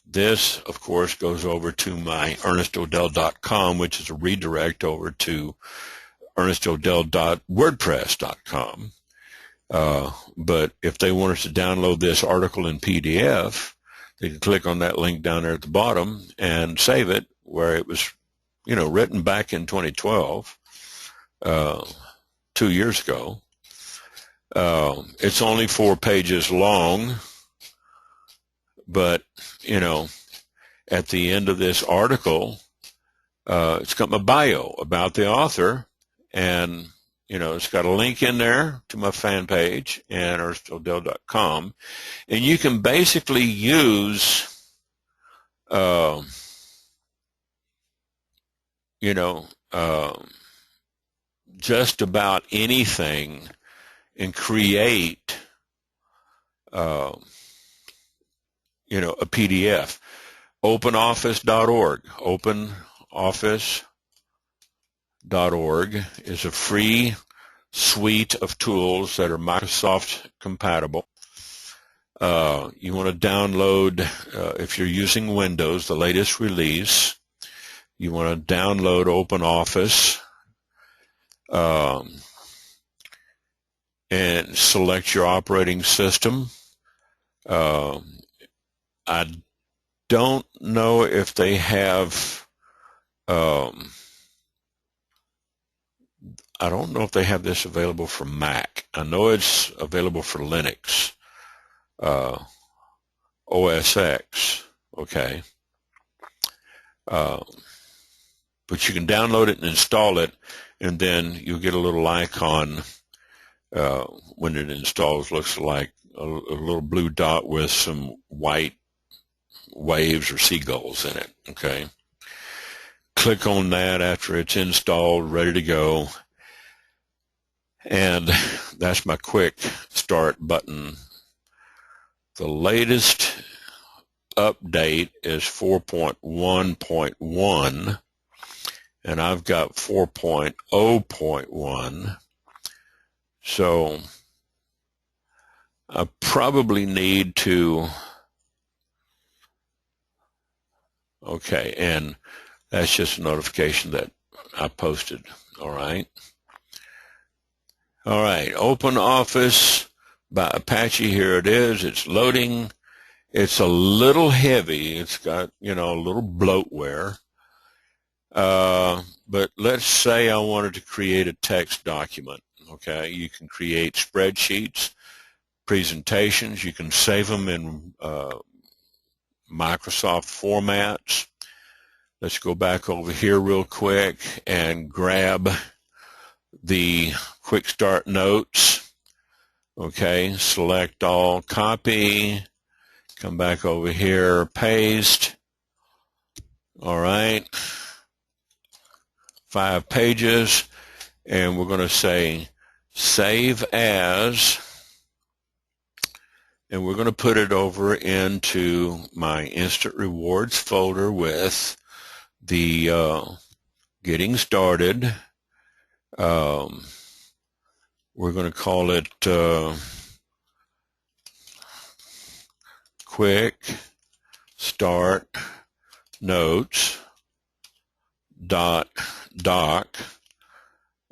This, of course, goes over to my ernestodell.com, which is a redirect over to ernestodell.wordpress.com. But if they want us to download this article in PDF, they can click on that link down there at the bottom and save it, where it was, written back in 2012, 2 years ago. It's only 4 pages long, but, at the end of this article, it's got my bio about the author, and, it's got a link in there to my fan page and ernestodell.com, and you can basically use, just about anything and create, a PDF. OpenOffice.org. OpenOffice.org is a free suite of tools that are Microsoft compatible. You want to download, if you're using Windows, the latest release, you want to download OpenOffice and select your operating system. I don't know if they have, I don't know if they have this available for Mac. I know it's available for Linux, OS X, okay. But you can download it and install it, and then you'll get a little icon when it installs. Looks like a little blue dot with some white waves or seagulls in it, okay. Click on that after it's installed, ready to go, and that's my quick start button The latest update is 4.1.1, and I've got 4.0.1. So I probably need to, okay, and that's just a notification that I posted. All right. All right. Open Office by Apache. Here it is. It's loading. It's a little heavy. It's got, a little bloatware. But let's say I wanted to create a text document. Okay. You can create spreadsheets, presentations. You can save them in Microsoft formats. Let's go back over here real quick and grab the quick start notes. Okay, select all, copy, come back over here, paste. All right, 5 pages, and we're going to say save as, and we're going to put it over into my instant rewards folder with the getting started. We're going to call it quick start notes doc,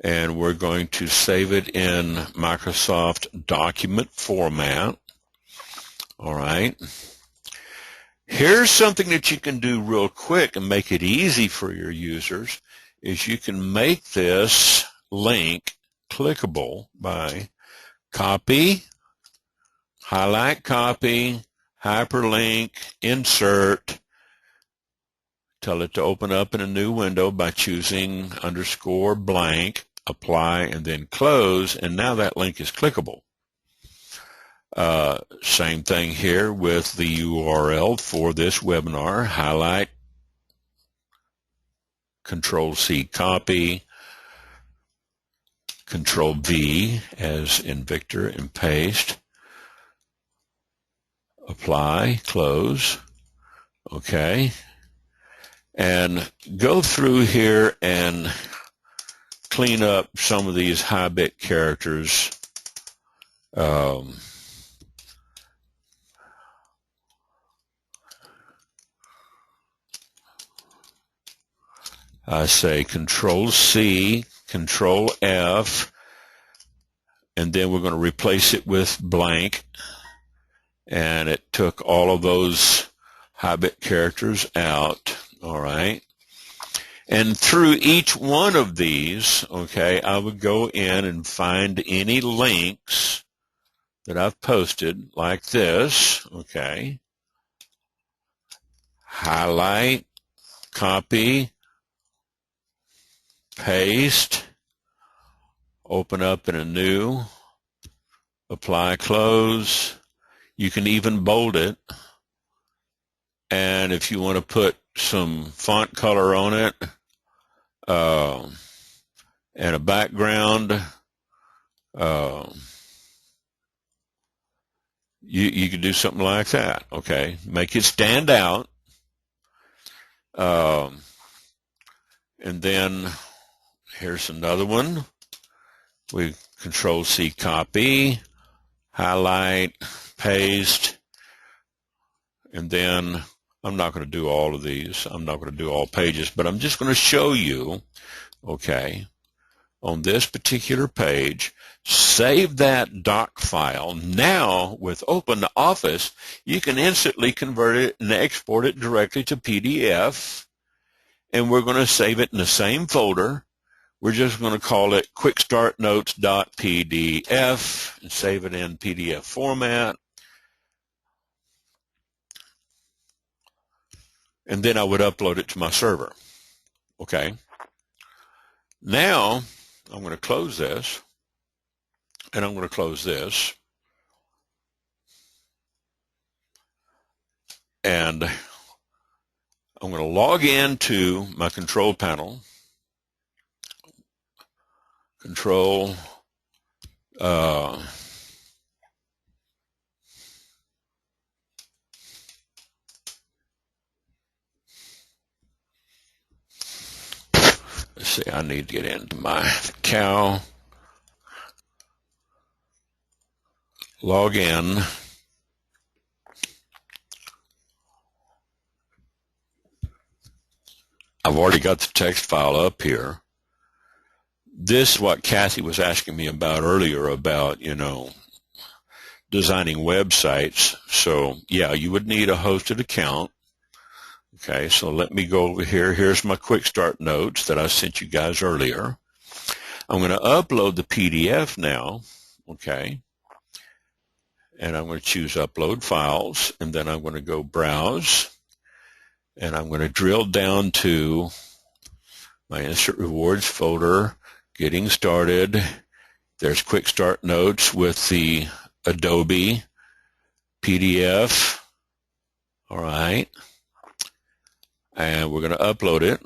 and we're going to save it in Microsoft document format. All right. Here's something that you can do real quick and make it easy for your users, is you can make this link clickable by copy, highlight copy, hyperlink, insert, tell it to open up in a new window by choosing underscore blank, apply, and then close, and now that link is clickable. Same thing here with the URL for this webinar. Highlight, Control-C copy, Control-V as in Victor, and paste. Apply, close. Okay. And go through here and clean up some of these high-bit characters. I say Control-C, Control-F, and then we're going to replace it with blank. And it took all of those high-bit characters out. All right. And through each one of these, okay, I would go in and find any links that I've posted like this, okay. Highlight, copy, paste, open up in a new, apply, close. You can even bold it. And if you want to put some font color on it, and a background, you can do something like that, okay? Make it stand out. And then here's another one. We Control-C copy, highlight, paste, and then I'm not going to do all of these. I'm not going to do all pages, but I'm just going to show you, okay, on this particular page, save that doc file. Now, with Open Office, you can instantly convert it and export it directly to PDF, and we're going to save it in the same folder. We're just going to call it quickstartnotes.pdf and save it in PDF format. And then I would upload it to my server. Okay. Now, I'm going to close this, and I'm going to close this. And I'm going to log into my control panel. Control, see, I need to get into my cow, log in. I've already got the text file up here. This is what Kathy was asking me about earlier about, designing websites. So, yeah, you would need a hosted account. Okay, so let me go over here. Here's my quick start notes that I sent you guys earlier. I'm going to upload the PDF now, okay, and I'm going to choose Upload Files, and then I'm going to go Browse, and I'm going to drill down to my Instant Rewards folder, Getting Started. There's Quick Start Notes with the Adobe PDF, all right, and we're going to upload it.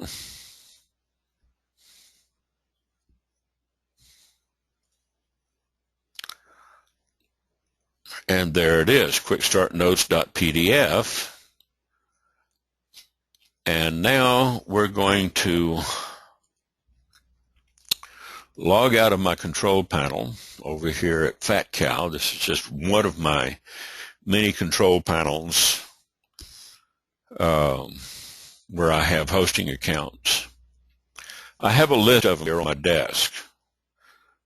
And there it is, quickstartnotes.pdf. And now we're going to log out of my control panel over here at Fat Cow. This is just one of my many control panels where I have hosting accounts. I have a list of them here on my desk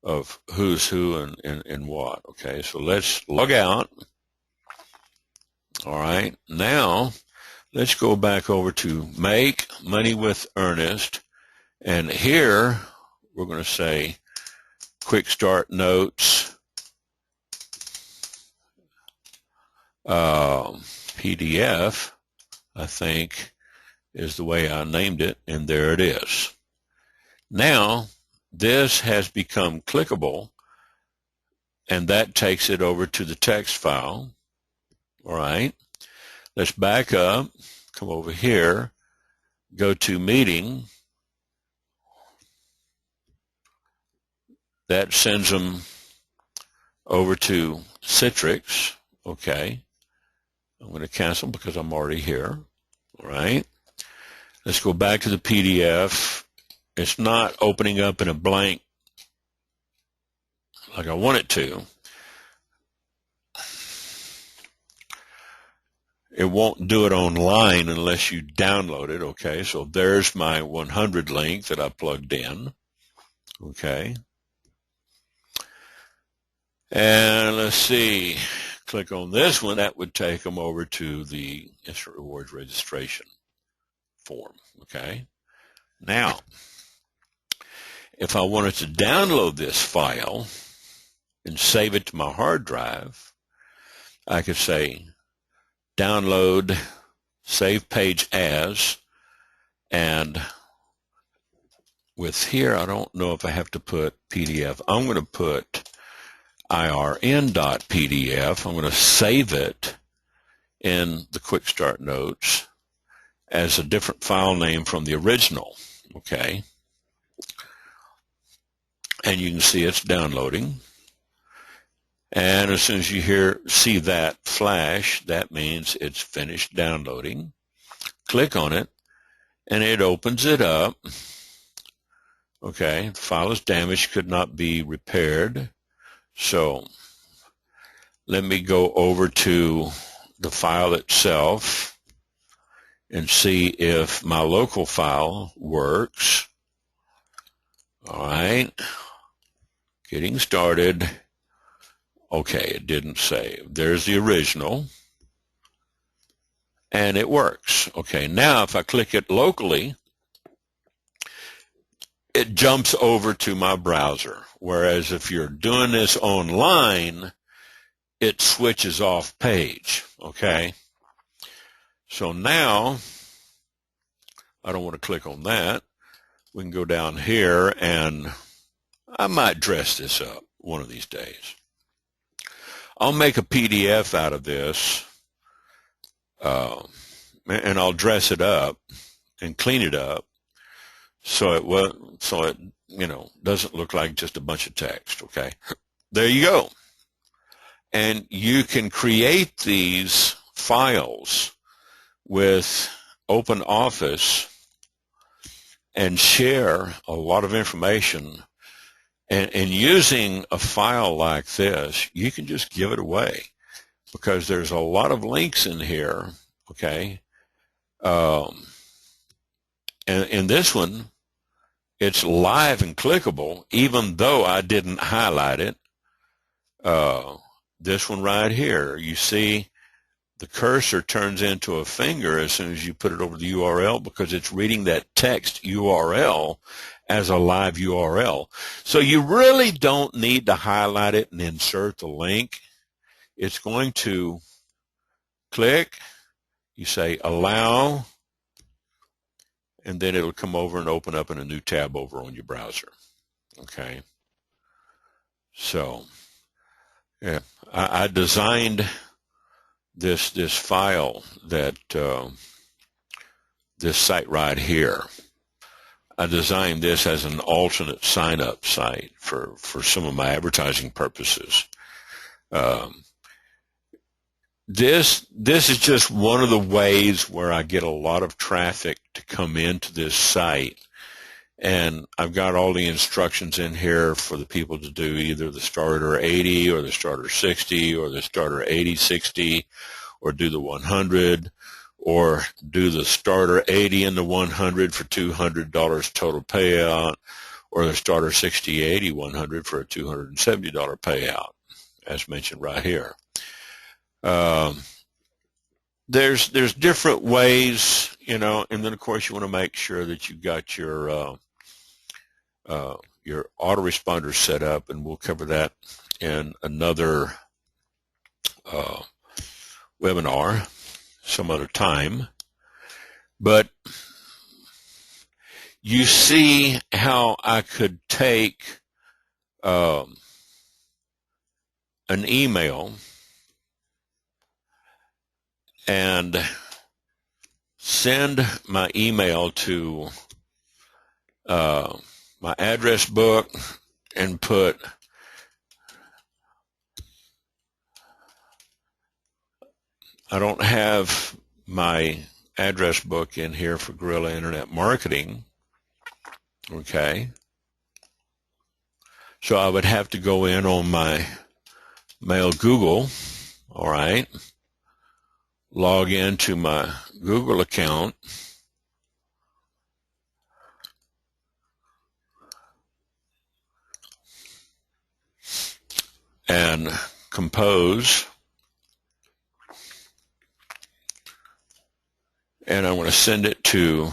of who's who and what. Okay, so let's log out. All right, now let's go back over to Make Money with Ernest, and here we're going to say Quick Start Notes PDF, I think is the way I named it, and there it is. Now this has become clickable, and that takes it over to the text file. All right, let's back up, come over here, go to Meeting. That sends them over to Citrix. Okay, I'm going to cancel because I'm already here. All right, let's go back to the PDF. It's not opening up in a blank like I want it to. It won't do it online unless you download it. Okay, so there's my 100 link that I plugged in. Okay, and let's see, click on this one. That would take them over to the Instant Rewards registration form. Okay, now if I wanted to download this file and save it to my hard drive, I could say download, save page as, and with here, I don't know if I have to put PDF. I'm going to put irn.pdf. I'm going to save it in the Quick Start Notes as a different file name from the original. Okay, and you can see it's downloading. And as soon as you see that flash, that means it's finished downloading. Click on it, and it opens it up. Okay, the file is damaged, could not be repaired. So let me go over to the file itself and see if my local file works. All right, getting started. Okay, it didn't save. There's the original, and it works. Okay, now if I click it locally, it jumps over to my browser, whereas if you're doing this online, it switches off page. Okay, so now I don't want to click on that. We can go down here, and I might dress this up one of these days. I'll make a PDF out of this, and I'll dress it up and clean it up so it doesn't look like just a bunch of text. Okay, there you go. And you can create these files with OpenOffice and share a lot of information. And using a file like this, you can just give it away because there's a lot of links in here, okay? And in this one, it's live and clickable, even though I didn't highlight it. This one right here, you see the cursor turns into a finger as soon as you put it over the URL because it's reading that text URL as a live URL. So you really don't need to highlight it and insert the link. It's going to click, you say allow, and then it'll come over and open up in a new tab over on your browser. Okay. So yeah, I designed this file that this site right here. I designed this as an alternate sign-up site for some of my advertising purposes. This is just one of the ways where I get a lot of traffic to come into this site. And I've got all the instructions in here for the people to do either the starter 80 or the starter 60 or the starter 80-60 or do the 100 or do the starter 80 and the 100 for $200 total payout or the starter 60-80 100 for a $270 payout, as mentioned right here. There's different ways, you know, and then of course you want to make sure that you've got your autoresponder set up, and we'll cover that in another webinar some other time. But you see how I could take an email and send my email to my address book and put I don't have my address book in here for Guerrilla Internet Marketing, okay? So I would have to go in on my Mail Google, all right? Log into my Google account, and compose, and I'm going to send it to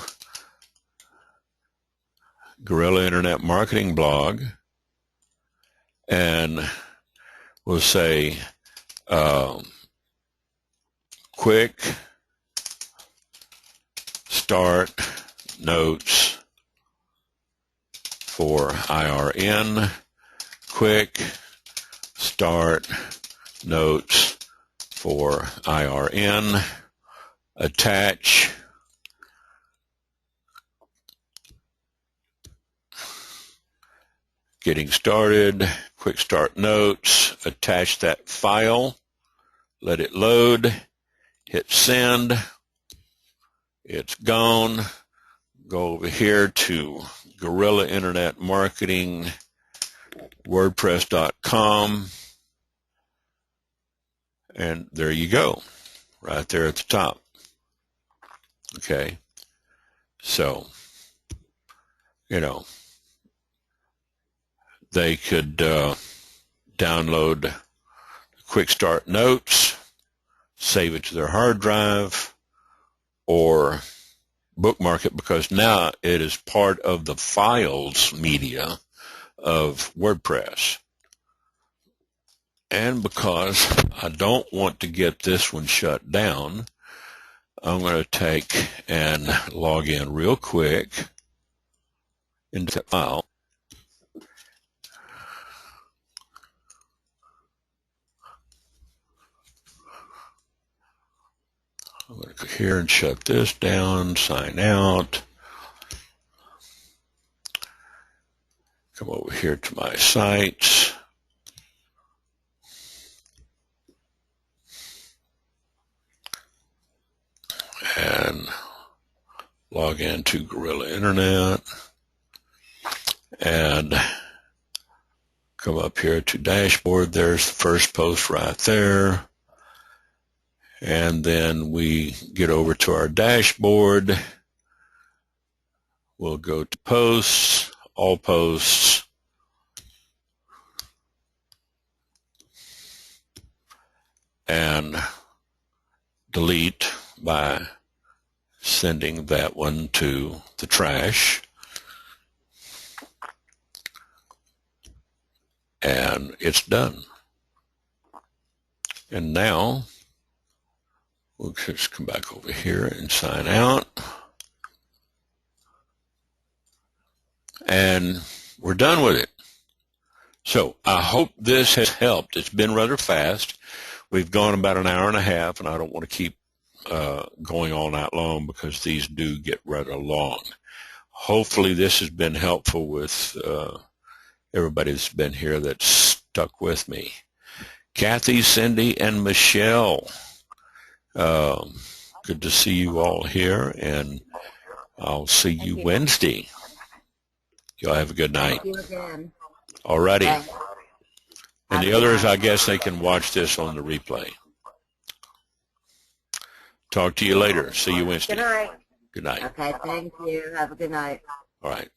Guerrilla Internet Marketing blog, and we'll say quick start notes for IRN, quick start notes for IRN, attach getting started, quick start notes, attach that file, let it load, hit send, it's gone. Go over here to Guerrilla Internet Marketing, WordPress.com, and there you go, right there at the top. Okay, so, you know, they could download Quick Start Notes, save it to their hard drive, or bookmark it because now it is part of the files media of WordPress. And because I don't want to get this one shut down, I'm going to take and log in real quick into that file. I'm going to go here and shut this down, sign out. Come over here to my sites. And log into Gorilla Internet, and come up here to dashboard. There's the first post right there. And then we get over to our dashboard. We'll go to posts, all posts, and delete by sending that one to the trash. And it's done. And now we'll just come back over here and sign out. And we're done with it. So I hope this has helped. It's been rather fast. We've gone about an hour and a half, and I don't want to keep going all night long because these do get rather long. Hopefully this has been helpful with everybody that's been here that's stuck with me. Kathy, Cindy, and Michelle, good to see you all here, and I'll see you Wednesday. Y'all have a good night. Thank you again. All righty. Okay. And the others, I guess they can watch this on the replay. Talk to you later. See you Wednesday. Good night. Good night. Okay, thank you. Have a good night. All right.